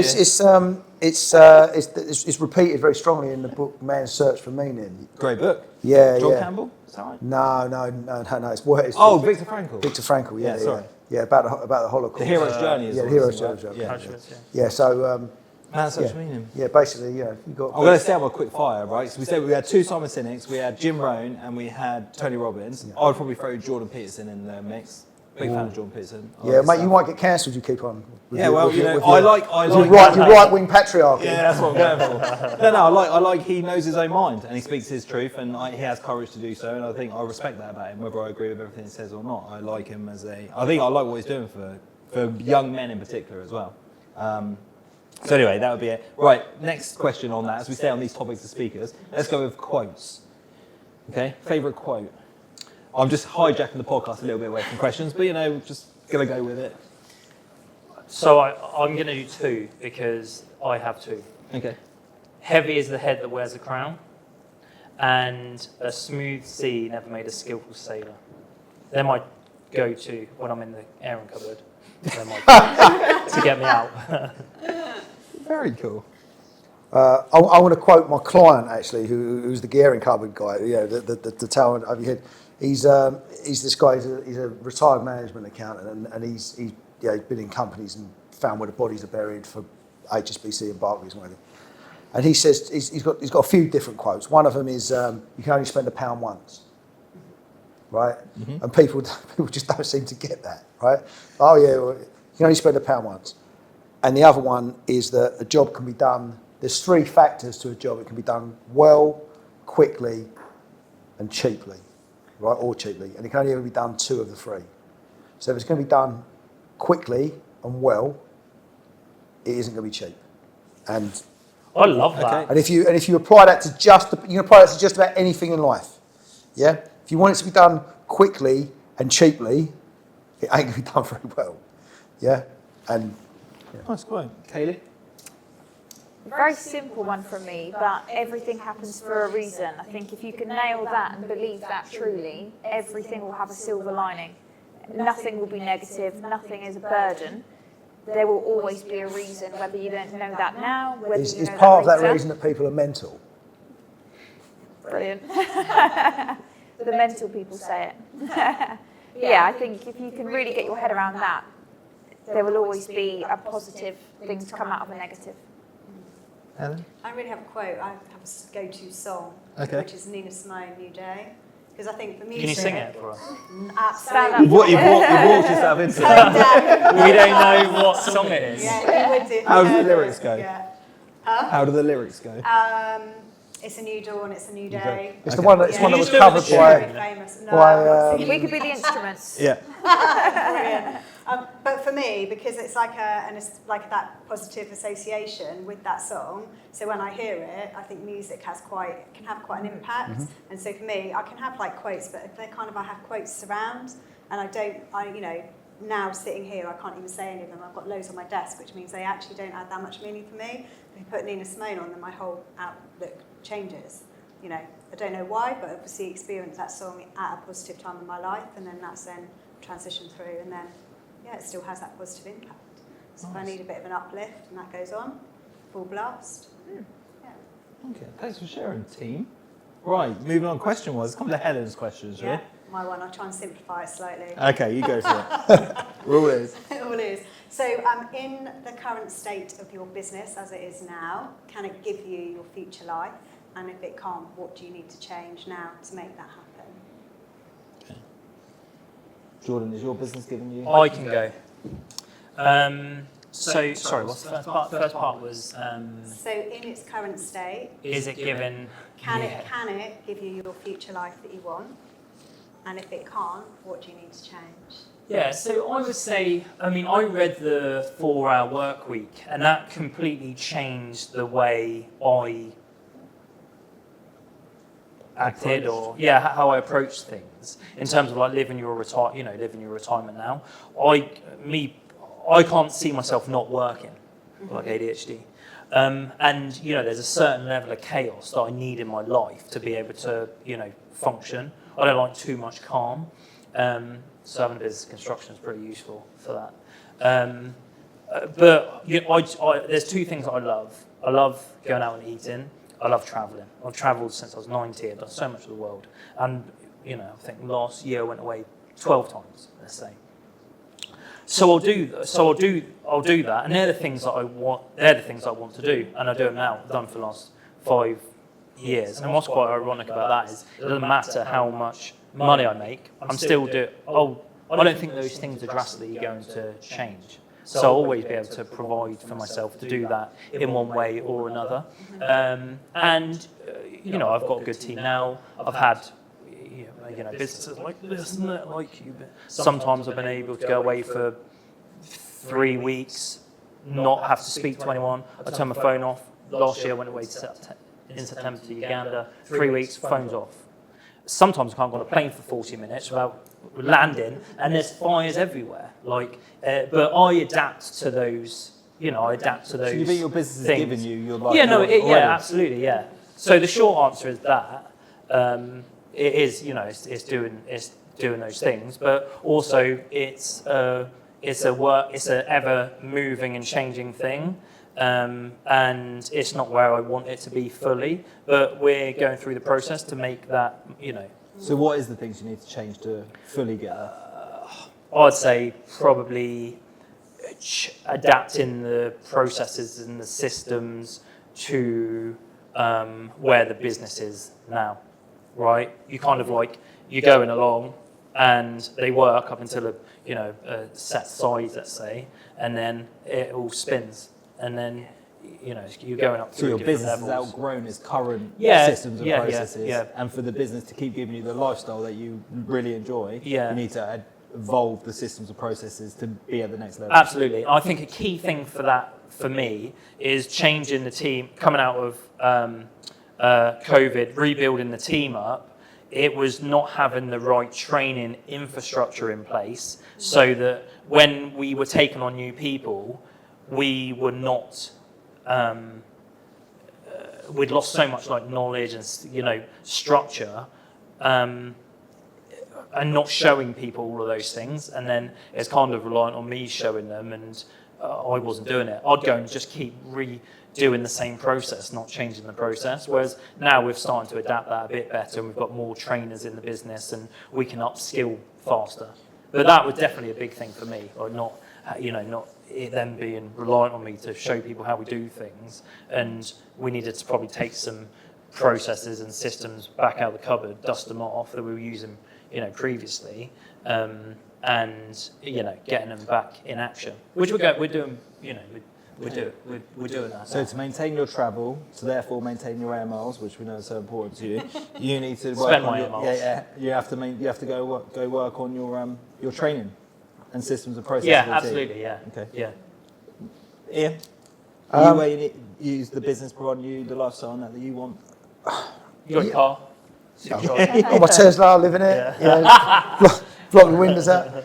it's repeated very strongly in the book Man's Search for Meaning. Great book. Yeah, John yeah. Campbell. Is that right? No. It's worse. Victor Frankl. Victor Frankl. Yeah, sorry. Yeah, about the Holocaust. The hero's journey. Is the what hero's it's journey. about. Yeah. Yeah. So. Man's Search for Meaning. Yeah, basically, you got. I'm going to say I'm a quick fire, right? So we said we had two Simon Sinek's, we had Jim Rohn, and we had Tony Robbins. Yeah. I would probably throw Jordan Peterson in the mix. Big fan of Jordan Peterson. Yeah, mate, you might get cancelled. You keep on. I like your right-wing patriarchy. Yeah, that's what I'm going for. No, I like he knows his own mind and he speaks his truth, and he has courage to do so. And I think I respect that about him, whether I agree with everything he says or not. I like him I think I like what he's doing for young men in particular as well. So anyway, that would be it. Right, next question on that, as we stay on these topics of speakers, let's go with quotes. Okay, favourite quote. I'm just hijacking the podcast a little bit away from questions, but just going to go with it. So I'm going to do two because I have two. Okay. Heavy is the head that wears a crown, and a smooth sea never made a skillful sailor. They're my go-to when I'm in the airing cupboard. They're my to get me out. Very cool. I want to quote my client actually, who's the gearing cupboard guy. The talent over your head. He's this guy. He's a retired management accountant, and he's been in companies and found where the bodies are buried for HSBC and Barclays and whatever. And he says he's got a few different quotes. One of them is you can only spend £1 once, right? Mm-hmm. And people just don't seem to get that, right? Oh yeah, well, you can only spend £1 once. And the other one is that a job can be done. There's 3 factors to a job. It can be done well, quickly, and cheaply, right? Or cheaply. And it can only ever be done 2 of the 3. So if it's going to be done quickly and well, it isn't going to be cheap. And I love that. And if you apply that to you can apply that to just about anything in life. Yeah. If you want it to be done quickly and cheaply, it ain't going to be done very well. Yeah. And nice quote. Kayleigh? Very simple one from me, but everything happens for a reason. I think if you can nail that and believe that truly, everything will have a silver lining. Nothing will be negative, nothing is a burden. There will always be a reason, whether you don't know that now, whether you know that part of that later. reason that people are mental. Brilliant. The mental people say it. Yeah, I think if you can really get your head around that, there will always be a positive thing to come out of a negative. Helen? I really have a quote. I have a go-to song, which is Nina Simone, New Day. Because I think for music... Can you sing it for us? Absolutely. You walked yourself into it. We don't know what song it is. Yeah, you would do. How do the lyrics go? Yeah. How do the lyrics go? It's a new dawn, it's a new day. It's the one that was covered by... We could be the instruments. Yeah. Brilliant. But for me, because it's like that positive association with that song, so when I hear it, I think music can have quite an impact. Mm-hmm. And so for me, I can have like quotes, but if I have quotes around, and now sitting here, I can't even say any of them. I've got loads on my desk, which means they actually don't add that much meaning for me. If you put Nina Simone on, then my whole outlook changes. I don't know why, but obviously experienced that song at a positive time in my life, and then that's then transitioned through, and then it still has that positive impact. So if I need a bit of an uplift and that goes on, full blast. Okay, thanks for sharing, team. Right, moving on question-wise, let's come to Helen's questions, shall Yeah, my one. I'll try and simplify it slightly. we? Okay, you go for it. Rule is. It all is. So, in the current state of your business as it is now, can it give you your future life? And if it can't, what do you need to change now to make that happen? Jordan, is your business giving you? I can go. So, sorry, what's the first part? First part was, So, in its current state, is it given? can it give you your future life that you want? And if it can't, what do you need to change? Yeah, so I would say, I mean, I read the 4-hour work week, and that completely changed the way I acted, or how I approached things in terms of like living your retirement now. I can't see myself not working, like ADHD. And, there's a certain level of chaos that I need in my life to be able to, function. I don't like too much calm. So having a business construction is pretty useful for that. But there's two things that I love. I love going out and eating. I love travelling. I've travelled since I was 19. I've done so much of the world. And, I think last year I went away 12 times, let's say. So I'll do that, and they're the things that I want. They're the things I want to do, and I do them now. I've done for the last 5 years. And what's quite ironic about that is it doesn't matter how much money I make. I'm still I don't think those things are drastically going to change. So I'll always be able to provide for myself to do that in one way or another. And I've got a good team now. I've had businesses like this and that, like you. Sometimes I've been able to go away for 3 weeks, not have to speak to anyone. I turn my phone off. Last year I went away in September to Uganda. 3 weeks, phone's off. Sometimes I can't go on a plane for 40 minutes without landing, and there's fires everywhere. But I adapt to those. I adapt to those. So you think your business things. is giving you your life? Yeah, absolutely, yeah. So the short answer is that. It is, it's doing those things, but also it's an ever moving and changing thing, and it's not where I want it to be fully. But we're going through the process to make that, So what is the things you need to change to fully get there? I'd say probably adapting the processes and the systems to where the business is now. Right, you kind of you're going along, and they work up until a set size, let's say, and then it all spins, and then you're going up through your different business levels. has outgrown its current systems and processes, and for the business to keep giving you the lifestyle that you really enjoy, you need to evolve the systems and processes to be at the next level. Absolutely, I think a key thing for that for me is changing the team coming out of. COVID, rebuilding the team up. It was not having the right training infrastructure in place, so that when we were taking on new people, we were not. We'd lost so much knowledge and structure, and not showing people all of those things, and then it's kind of reliant on me showing them, and I wasn't doing it. I'd go and just keep doing the same process, not changing the process. Whereas now we're starting to adapt that a bit better, and we've got more trainers in the business, and we can upskill faster. But that was definitely a big thing for me, or not it then being reliant on me to show people how we do things. And we needed to probably take some processes and systems back out of the cupboard, dust them off that we were using, previously, and getting them back in action, which we're doing. We're doing that. So to maintain your travel, to therefore maintain your air miles, which we know is so important to you, you need to work spend on my your, air miles. You have to go work on your training and systems and processes. Yeah, absolutely. Yeah. Okay. Yeah. Ian, are you where you use the business providing you the lifestyle that you want? You got a car? Got my Tesla, I live in it. Block the windows out.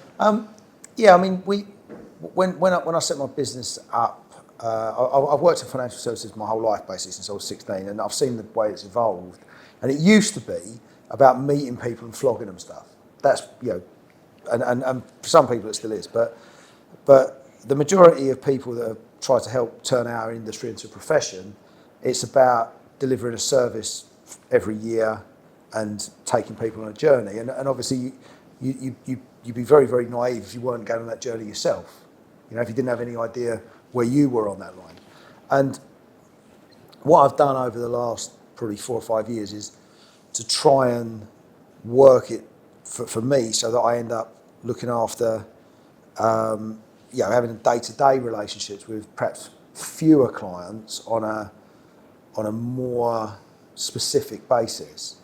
When I set my business up, I've worked in financial services my whole life, basically, since I was 16, and I've seen the way it's evolved. And it used to be about meeting people and flogging them stuff. That's, and for some people it still is, but the majority of people that are try to help turn our industry into a profession, it's about delivering a service every year and taking people on a journey. And obviously, you'd be very, very naive if you weren't going on that journey yourself. If you didn't have any idea where you were on that line. And what I've done over the last probably 4 or 5 years is to try and work it for me so that I end up looking after, having day-to-day relationships with perhaps fewer clients on a more specific basis,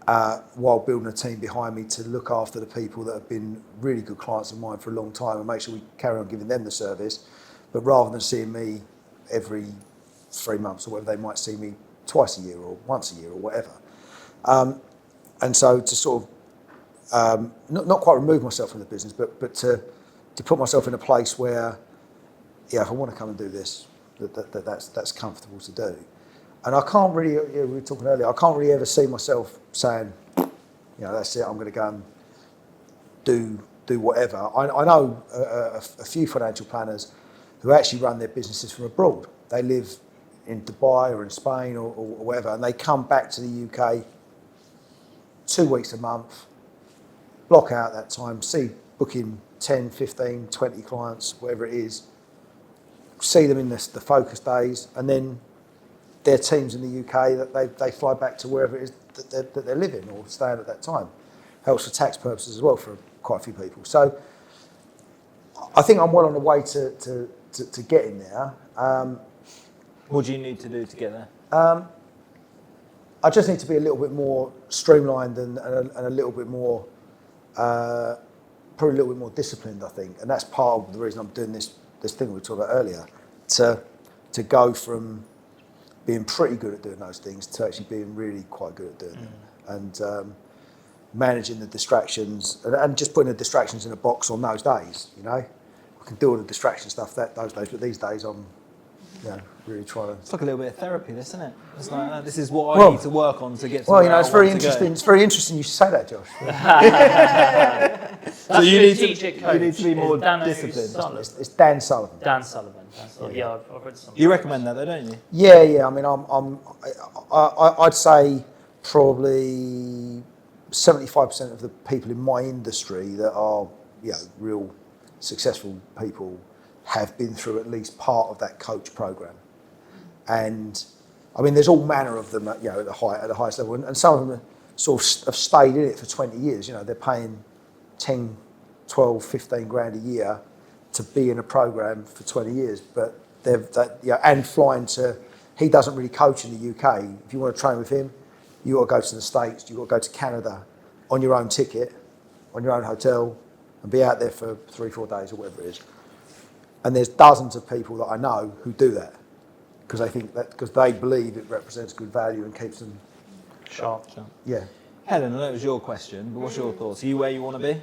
while building a team behind me to look after the people that have been really good clients of mine for a long time and make sure we carry on giving them the service. But rather than seeing me every 3 months or whatever, they might see me twice a year or once a year or whatever. And so to sort of not quite remove myself from the business, but to put myself in a place where, if I want to come and do this, that's comfortable to do. And I can't really, we were talking earlier, I can't really ever see myself saying, that's it, I'm going to go and do whatever. I know a few financial planners who actually run their businesses from abroad. They live in Dubai or in Spain or wherever, and they come back to the UK 2 weeks a month, block out that time, booking 10, 15, 20 clients, whatever it is, see them in the focus days, and then their teams in the UK, that they fly back to wherever it is that they're living or staying at that time. Helps for tax purposes as well for quite a few people. So I think I'm well on the way to getting there. What do you need to do to get there? I just need to be a little bit more streamlined and a little bit more, probably a little bit more disciplined, I think. And that's part of the reason I'm doing this thing we talked about earlier, to go from being pretty good at doing those things to actually being really quite good at doing them. And managing the distractions and just putting the distractions in a box on those days, I can do all the distraction stuff those days, but these days I'm really trying to... It's like a little bit of therapy, this, isn't it? It's like, this is what I need to work on to get to where it's I very want to interesting. go. It's very interesting you should say that, Josh. So you need to be more Dan disciplined. It's Dan Sullivan. Dan Sullivan. Yeah, I've read something. You recommend that though, don't you? Yeah. I mean, I'd say probably 75% of the people in my industry that are, real successful people have been through at least part of that coach program. And I mean, there's all manner of them at the highest level, and some of them sort of have stayed in it for 20 years. They're paying 10, 12, 15 grand a year to be in a program for 20 years, but and flying to. He doesn't really coach in the UK. If you want to train with him, you got to go to the States, you got to go to Canada on your own ticket, on your own hotel, and be out there for 3-4 days or whatever it is. And there's dozens of people that I know who do that because they believe it represents good value and keeps them Sharp. Yeah. Helen, I know it was your question, but what's your thoughts? Are you where you want to be?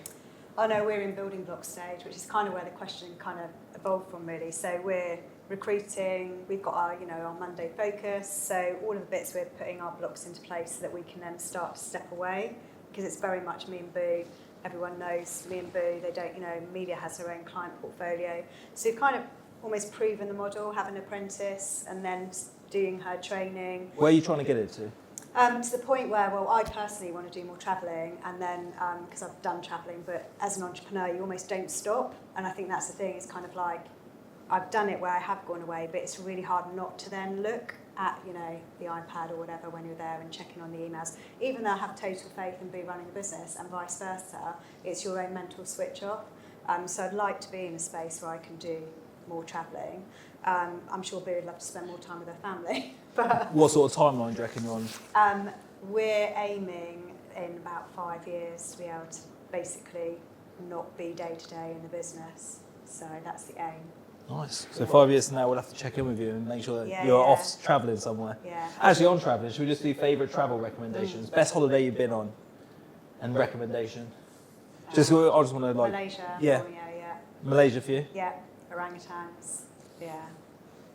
I know we're in building block stage, which is kind of where the question kind of evolved from, really. So we're recruiting, we've got our, our Monday focus. So all of the bits we're putting our blocks into place so that we can then start to step away, because it's very much me and Boo. Everyone knows me and Boo. They don't, Media has her own client portfolio. So we've kind of almost proven the model, have an apprentice and then doing her training. Where are you trying to get it to? To the point where, I personally want to do more travelling, and then, because I've done travelling, but as an entrepreneur, you almost don't stop. And I think that's the thing, it's kind of like, I've done it where I have gone away, but it's really hard not to then look at, the iPad or whatever when you're there and checking on the emails. Even though I have total faith in Boo running the business and vice versa, it's your own mental switch off. So I'd like to be in a space where I can do more travelling. I'm sure Boo would love to spend more time with her family. But what sort of timeline do you reckon you're on? We're aiming in about 5 years to be able to basically not be day-to-day in the business. So that's the aim. Nice. So 5 years from now, we'll have to check in with you and make sure that you're off travelling somewhere. Yeah. Actually, on travelling, should we just do favourite travel recommendations? Best holiday you've been on and recommendation? I just want to Malaysia. Yeah. Borneo, yeah. Malaysia for you? Yeah. Orangutans. Yeah.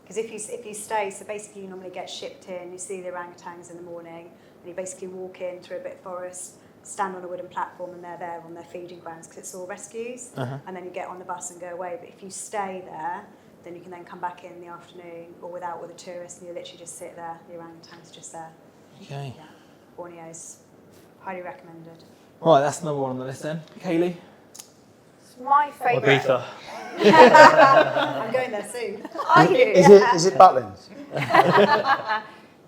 Because if you stay, so basically you normally get shipped in, you see the orangutans in the morning, and you basically walk in through a bit of forest, stand on a wooden platform, and they're there on their feeding grounds because it's all rescues, and then you get on the bus and go away. But if you stay there, then you can then come back in the afternoon or without with a tourist, and you literally just sit there. The orangutan's just there. Okay. Yeah. Borneo's highly recommended. Right, that's number one on the list then. Kayleigh? It's my favourite. Ibiza. I'm going there soon. Are you? Is it Butlins?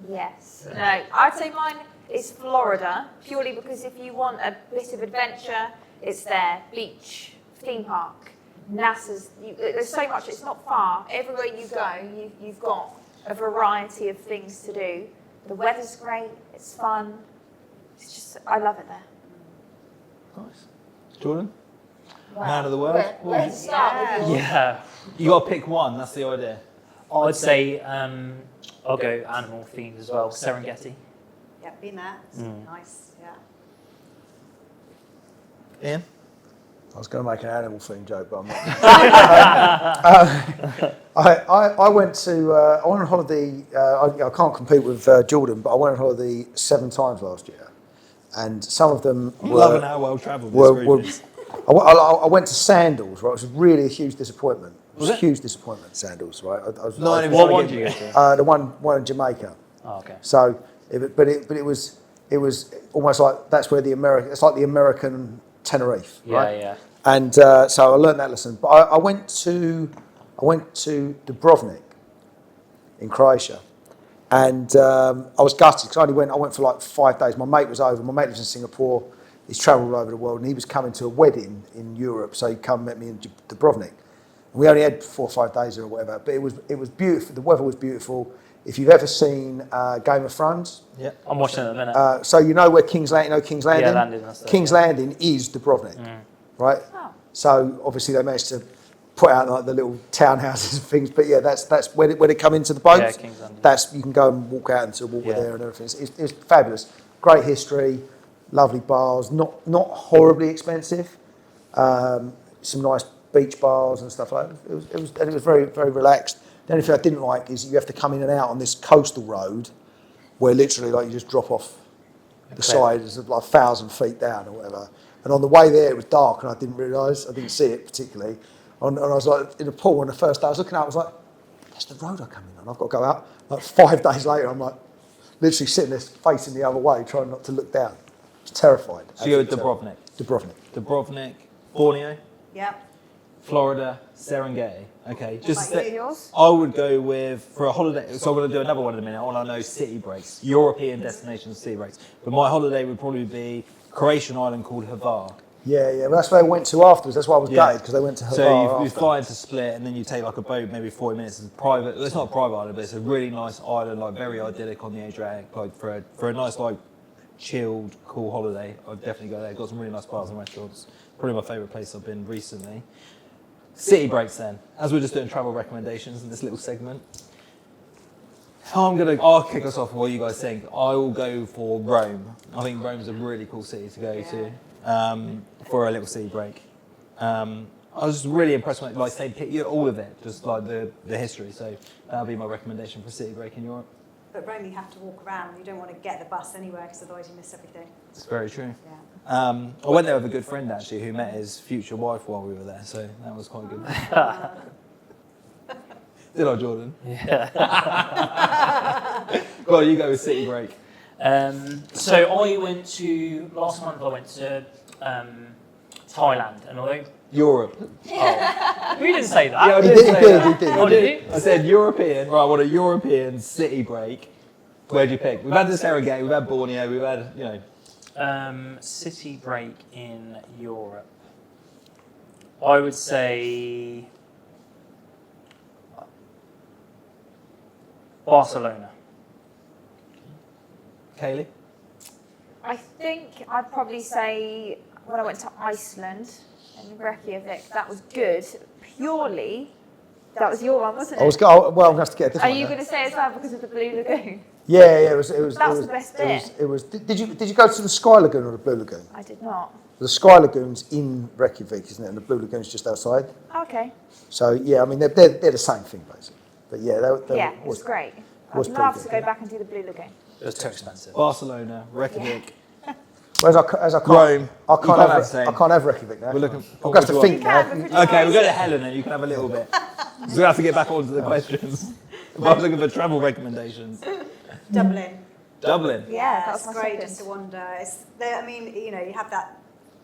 Yes. No, I'd say mine is Florida, purely because if you want a bit of adventure, it's there. Beach, theme park, NASA's. There's so much, it's not far. Everywhere you go, you've got a variety of things to do. The weather's great, it's fun. It's just, I love it there. Nice. Jordan? Man of the world? Where to start with yours? Yeah. You got to pick one, that's the idea. I'd say I'll go animal themed as well. Serengeti. Yeah, been there. It's nice. Yeah. Ian? I was going to make an animal theme joke, but I'm not. I went on holiday. I can't compete with Jordan, but I went on holiday 7 times last year, and some of them I'm were. loving how well travelled this group is. I went to Sandals, right? It was really a huge disappointment. It was Was a it? huge disappointment, Sandals, right? What one did you go to? The one in Jamaica. Oh, okay. So, it was almost like that's where it's like the American Tenerife, right? Yeah. And so I learned that lesson. But I went to Dubrovnik in Croatia, and I was gutted because I went for like 5 days. My mate was over. My mate lives in Singapore. He's travelled all over the world, and he was coming to a wedding in Europe, so he come and met me in Dubrovnik. And we only had 4 or 5 days or whatever, but it was beautiful. The weather was beautiful. If you've ever seen Game of Thrones, Yeah. I'm watching it in a minute. so you know where King's Landing. King's Landing. Yeah, Landing, that's it, King's Landing is Dubrovnik, right? Oh. So obviously they managed to put out like the little townhouses and things, but yeah, that's when they come into the boat. Yeah, King's Landing. That's you can go and walk out into the water Yeah. there and everything. It's fabulous. Great history, lovely bars, not horribly expensive. Some nice beach bars and stuff like that. It was very very relaxed. The only thing I didn't like is you have to come in and out on this coastal road where literally like you just drop off the side, it's like 1,000 feet down or whatever. And on the way there it was dark and I didn't see it particularly. And I was like in the pool on the first day I was looking out, I was like, that's the road I come in on, I've got to go out. Like 5 days later I'm like literally sitting there facing the other way trying not to look down. I was terrified. So you go with Absolutely Dubrovnik. Dubrovnik. Dubrovnik, Borneo, Yep. Florida, Serengeti. Okay, just Like yours? I would go with, for a holiday, so I'm going to do another one in a minute. I want to know city breaks, European destinations city breaks. But my holiday would probably be Croatian island called Hvar. Yeah, well that's where I went to afterwards. That's why I was Yeah. gutted because they went to Hvar So you after. fly into Split and then you take like a boat, maybe 40 minutes. It's a private. It's not a private island, but it's a really nice island, like very idyllic on the Adriatic. Like for a nice like chilled, cool holiday, I'd definitely go there. Got some really nice bars and restaurants. Probably my favourite place I've been recently. City breaks then. As we're just doing travel recommendations in this little segment. I'll kick us off with what you guys think. I will go for Rome. I think Rome's a really cool city to go to for a little city break. I was really impressed with all of it, just like the history. So that'll be my recommendation for a city break in Europe. But Rome, you have to walk around. You don't want to get the bus anywhere because otherwise you miss everything. It's very true. Yeah. I went there with a good friend actually who met his future wife while we were there, so that was quite good. Did I, Jordan? Yeah. Well, you go with city break. So last month I went to Thailand, and although Europe. we didn't say that. Yeah, I He did did, say he did, that. he did. Oh, did you? I said European. Right, I want a European city break. Where'd you pick? We've had the Serengeti, we've had Borneo, we've had, City break in Europe. I would say Barcelona. Kayleigh? I think I'd probably say when I went to Iceland and Reykjavik, that was good. Purely, that was your one, wasn't it? I'm going to have to get a different Are one you now. going to say as well because of the Blue Lagoon? Yeah, it was. That was the best bit. It was. Did you go to the Sky Lagoon or the Blue Lagoon? I did not. The Sky Lagoon's in Reykjavik, isn't it? And the Blue Lagoon's just outside. Okay. So yeah, I mean they're the same thing basically. But yeah, It was great. was I'd pretty love good, to go yeah. back and do the Blue Lagoon. It was too expensive. Barcelona, Reykjavik. Whereas I can't, Rome. I You can't can't have have the same. I can't have Reykjavik now. We're looking. I'll have to what think you now. can, but want. Okay, we'll go to Helen and you can have a little bit. So we have to get back onto the questions. I'm looking for travel recommendations. Dublin. Dublin. Yeah, That's that's my great second. just to wander. I mean, you know, you have that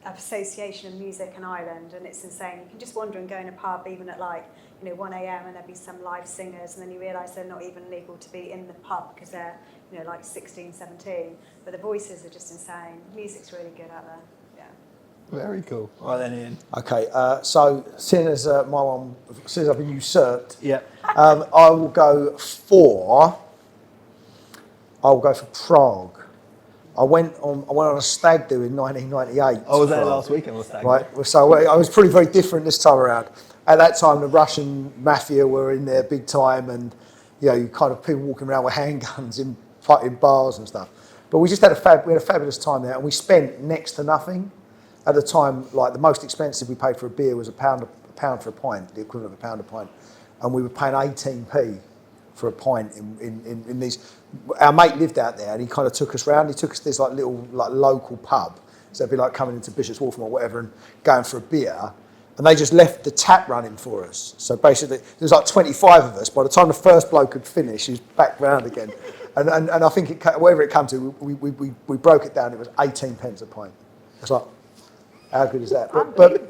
association of music and Ireland, and it's insane. You can just wander and go in a pub even at like, you know, 1 a.m. and there'll be some live singers, and then you realise they're not even legal to be in the pub because they're, you know, like 16, 17. But the voices are just insane. Music's really good out there. Yeah. Very cool. Right then, Ian. Okay, so seeing as since I've been usurped, Yeah. I will go for Prague. I went on a stag do in 1998. I was there Prague. last weekend. Was that Right, so I was pretty very different this time around. At that time, the Russian mafia were in there big time, and you know, you kind of people walking around with handguns in bars and stuff. But we just had a fabulous time there, and we spent next to nothing. At the time, like the most expensive we paid for a beer was a pound for a pint, the equivalent of a pound a pint, and we were paying 18p for a pint in these. Our mate lived out there, and he kind of took us round. He took us to this like little like local pub, so it'd be like coming into Bishop's Waltham or whatever and going for a beer. And they just left the tap running for us. So basically, there was like 25 of us. By the time the first bloke had finished, he was back round again. And I think whatever it came to, we broke it down. It was 18 pence a pint. It's like, how good is that? But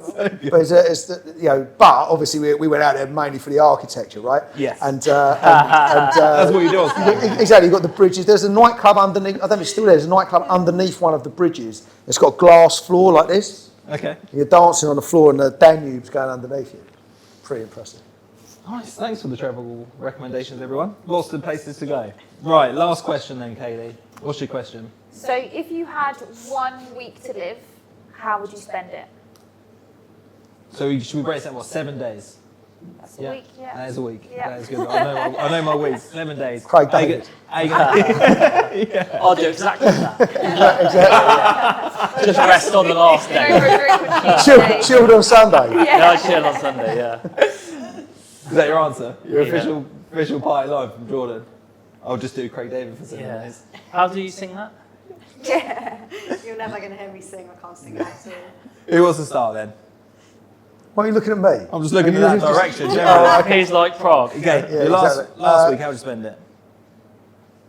you know, but obviously we went out there mainly for the architecture, right? Yes. And That's what you do. exactly. You've got the bridges. There's a nightclub underneath. I don't know if it's still there. There's a nightclub underneath one of the bridges. It's got a glass floor like this. Okay. You're dancing on the floor and the Danube's going underneath you. Pretty impressive. Nice. Thanks for the travel recommendations, everyone. Lots of places to go. Right. Last question then, Kayleigh. What's your question? So if you had 1 week to live, how would you spend it? So should we break that? What, 7 days? That's a week, yeah. That is a week. Yeah. That is good. I know my weeks. 7 days. Craig How you David. I'll do exactly that. Exactly. Just rest on the last Go day. for a drink with Tuesday. Chilled on Sunday. Yeah, I chill on Sunday, yeah. Is that your answer? Your Yeah. official party live from Jordan? I'll just do Craig David for 7 Yeah. days. How do you sing that? Yeah. You're never going to hear me sing. I can't sing at all. Who wants to start then? Why are you looking at me? I'm just looking in that direction. Oh, he's like Prague. Okay, Yeah, last exactly. week, how did you spend it?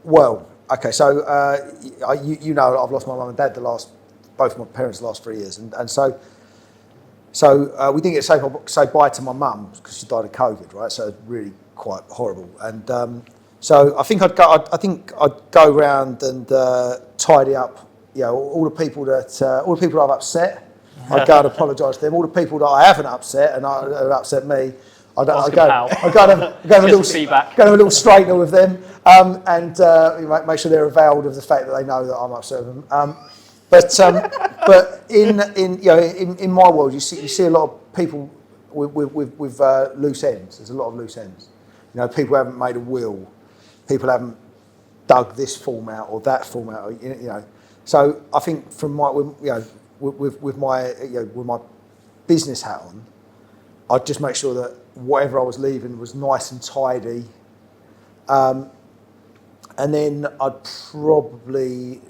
Well, okay, so you know I've lost my mum and dad both my parents the last 3 years, and so we didn't get to say bye to my mum because she died of COVID, right? So it was really quite horrible, and so I think I'd go round and tidy up, you know, all the people that I've upset. I'd go and apologise to them. All the people that I haven't upset and that have upset me, I'd go and have a little straightener with them, and make sure they're availed of the fact that they know that I'm upset with them. But in my world, you see a lot of people with loose ends. There's a lot of loose ends. You know, people haven't made a will. People haven't dug this form out or that form out. Or, you know, so I think from my with my business hat on, I'd just make sure that whatever I was leaving was nice and tidy. And then I'd probably,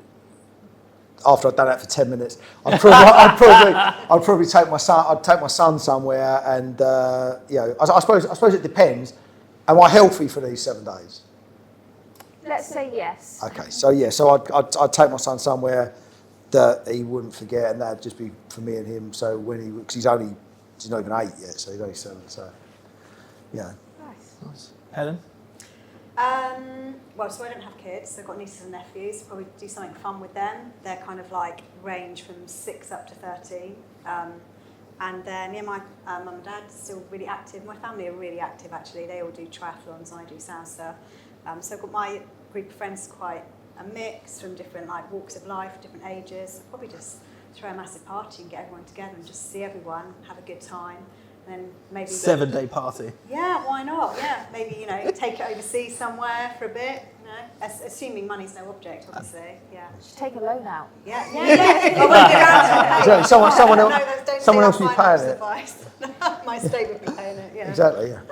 after I'd done that for 10 minutes, I'd probably take my son. I'd take my son somewhere, and I suppose it depends. Am I healthy for these 7 days? Let's say yes. Okay, so I'd take my son somewhere that he wouldn't forget, and that'd just be for me and him. So because he's not even 8 yet, so he's only 7. So yeah. Nice. Helen? Well, so I don't have kids, so I've got nieces and nephews. Probably do something fun with them. They're kind of like range from 6 up to 13. And then, my mum and dad are still really active. My family are really active, actually. They all do triathlons, and I do salsa. So I've got my group of friends quite a mix from different walks of life, different ages. I'll probably just throw a massive party and get everyone together and just see everyone, have a good time. And then maybe 7 day party. Yeah, why not? Yeah, maybe take it overseas somewhere for a bit. Assuming money's no object, obviously. Yeah. Just take a loan out. Yeah. I won't get around to it. Someone else will be paying it. My state would be paying it. Yeah. Exactly. Yeah.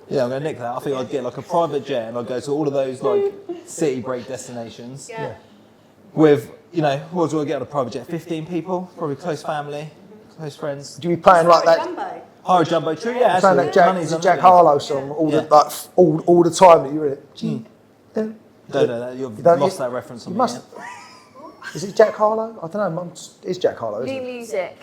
Yeah, I'm going to nick that. I think I'd get like a private jet and I'd go to all of those city break destinations. Yeah. With, what do I get on a private jet? 15 people, probably close family, close friends. Do you be paying like that? Jumbo. Hire a jumbo tree, yeah. I found that Jack, Money's it's a on Jack it. Harlow song all the all the time that you're in it. Don't know that. You've don't- lost that reference on You me. must. Is it Jack Harlow? I don't know. It's Jack Harlow, isn't New it? music.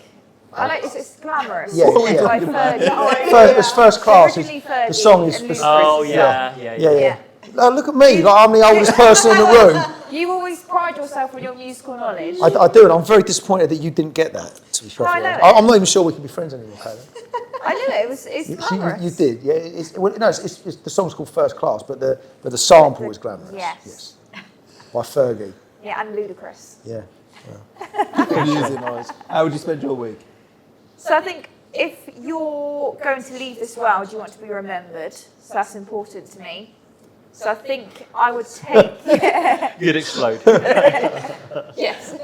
I like it's glamorous. Yeah, isn't it? yeah. By Fergie. It's first class. Originally Fergie The song is. and Ludacris Oh as yeah. Yeah. Oh, look at me! Like I'm the oldest person in the room. You always pride yourself on your musical knowledge. I do, and I'm very disappointed that you didn't get that. To be No, I perfectly know honest. it. I'm not even sure we can be friends anymore, Kayleigh. I knew it. It's glamorous. You did, yeah. It's the song's called First Class, but the sample is glamorous. Yes. By Fergie. Yeah, and Ludacris. Yeah. Music knowledge. How would you spend your week? So I think if you're going to leave this world, you want to be remembered. So that's important to me. So I think I would take. You'd explode. Yes.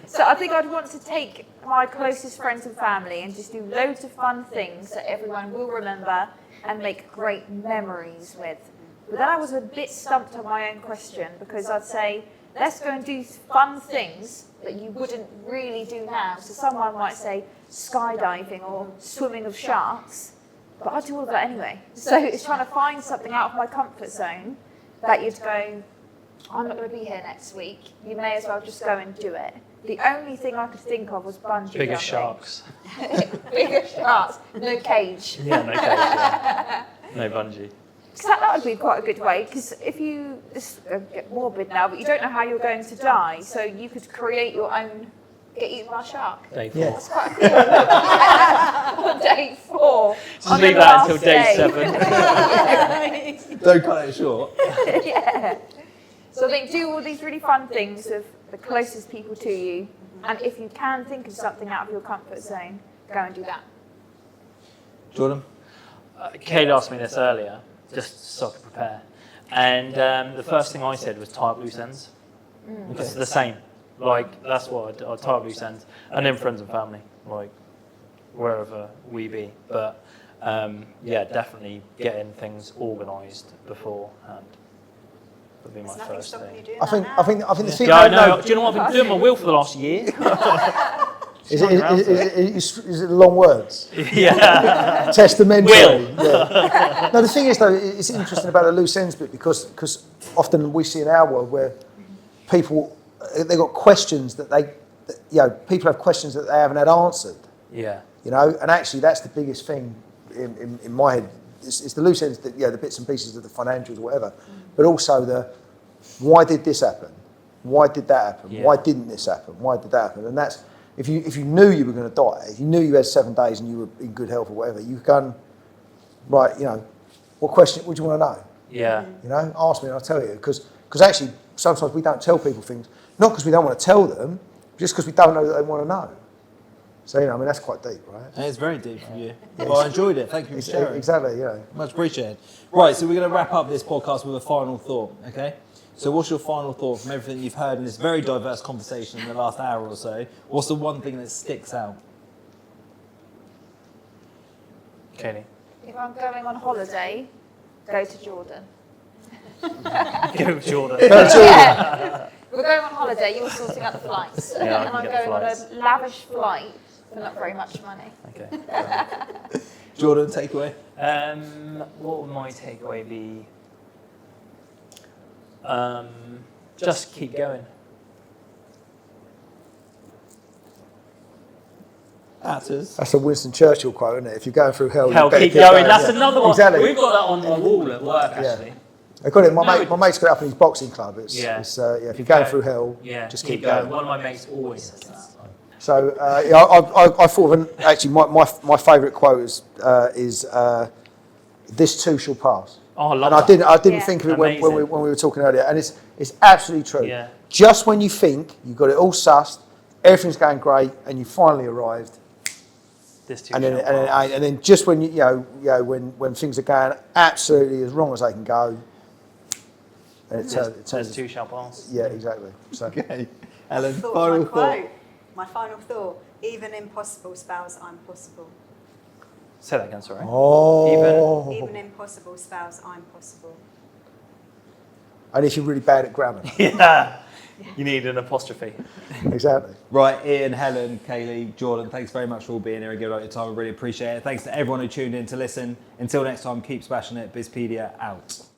So I think I'd want to take my closest friends and family and just do loads of fun things that everyone will remember and make great memories with. But then I was a bit stumped on my own question because I'd say, let's go and do fun things that you wouldn't really do now. So someone might say skydiving or swimming with sharks, but I'd do all of that anyway. So it's trying to find something out of my comfort zone that you'd go, I'm not going to be here next week. You may as well just go and do it. The only thing I could think of was bungee Bigger jumping. sharks. Bigger sharks. No cage. Yeah, no cage, yeah. No bungee. So that would be quite a good way, because if you, this get morbid now, but you don't know how you're going to die, so you could create your own, get eaten by a shark. Day 4. Yeah. That's quite cool. On day 4. Just leave that until day 7. Don't cut it short. Yeah. So I think do all these really fun things with the closest people to you, and if you can think of something out of your comfort zone, go and do that. Jordan? Kayleigh asked me this earlier, just so I could prepare. And the first thing I said was tie up loose ends. It's the same. Like, that's what I'd tie up loose ends. And then friends and family, like, wherever we be. But, yeah, definitely getting things organised beforehand would be my There's nothing first stopping you thing. doing I that think now. the thing. Yeah, I know. Do you know what I've been doing my will for the last year? Is it long words? Yeah. Testamentary. Will. Yeah. No, the thing is though, it's interesting about the loose ends bit because often we see in our world where people they got questions that people have questions that they haven't had answered. Yeah. You know, and actually that's the biggest thing in my head. It's the loose ends, that, the bits and pieces of the financials or whatever, but also the why did this happen? Why did that happen? Yeah. Why didn't this happen? Why did that happen? And that's if you knew you were going to die, if you knew you had 7 days and you were in good health or whatever, you go right. You know, what question would you want to know? Yeah. You know, ask me and I'll tell you because actually sometimes we don't tell people things not because we don't want to tell them, just because we don't know that they want to know. So, I mean, that's quite deep, right? And it's very deep from you. Well, I enjoyed it. Thank you for sharing. Exactly, Much appreciated. Right, so we're going to wrap up this podcast with a final thought, okay? So what's your final thought from everything you've heard in this very diverse conversation in the last hour or so? What's the one thing that sticks out? Kayleigh. If I'm going on holiday, go to Jordan. Go Jordan. Yeah. We're going on holiday, you're sorting out the flights. Yeah, I and can I'm get the going on flights. a lavish flight for not very much money. Okay. Jordan, takeaway? What would my takeaway be? Just keep going. Actors. That's a Winston Churchill quote, isn't it? If you're going through hell, Hell, you better keep going. That's yeah. another one. Exactly. We've got that on the wall at work, actually. I got it. My No, mate's got it up in his boxing club. It's if you're going through hell, Yeah, just keep going. One of my mates always says that. So I thought of actually my favourite quote is this too shall pass. Oh, I love And that. I didn't Yeah. think of it when we Amazing. were talking earlier, and it's absolutely true. Yeah. Just when you think you've got it all sussed, everything's going great, and you finally arrived, This too and then shall pass. and then just when when things are going absolutely as wrong as they can go, and it This turns. too shall pass. Yeah, exactly. So Okay. Helen, Thought final my thought. quote. My final thought. Even impossible spells I'm possible. Say that again, sorry. oh, Even impossible spells I'm possible. and if you're really bad at grammar. Yeah. You need an apostrophe. Exactly. Right, Ian, Helen, Kayleigh, Jordan, thanks very much for all being here and giving up your time. I really appreciate it. Thanks to everyone who tuned in to listen. Until next time, keep smashing it. Bizpedia out.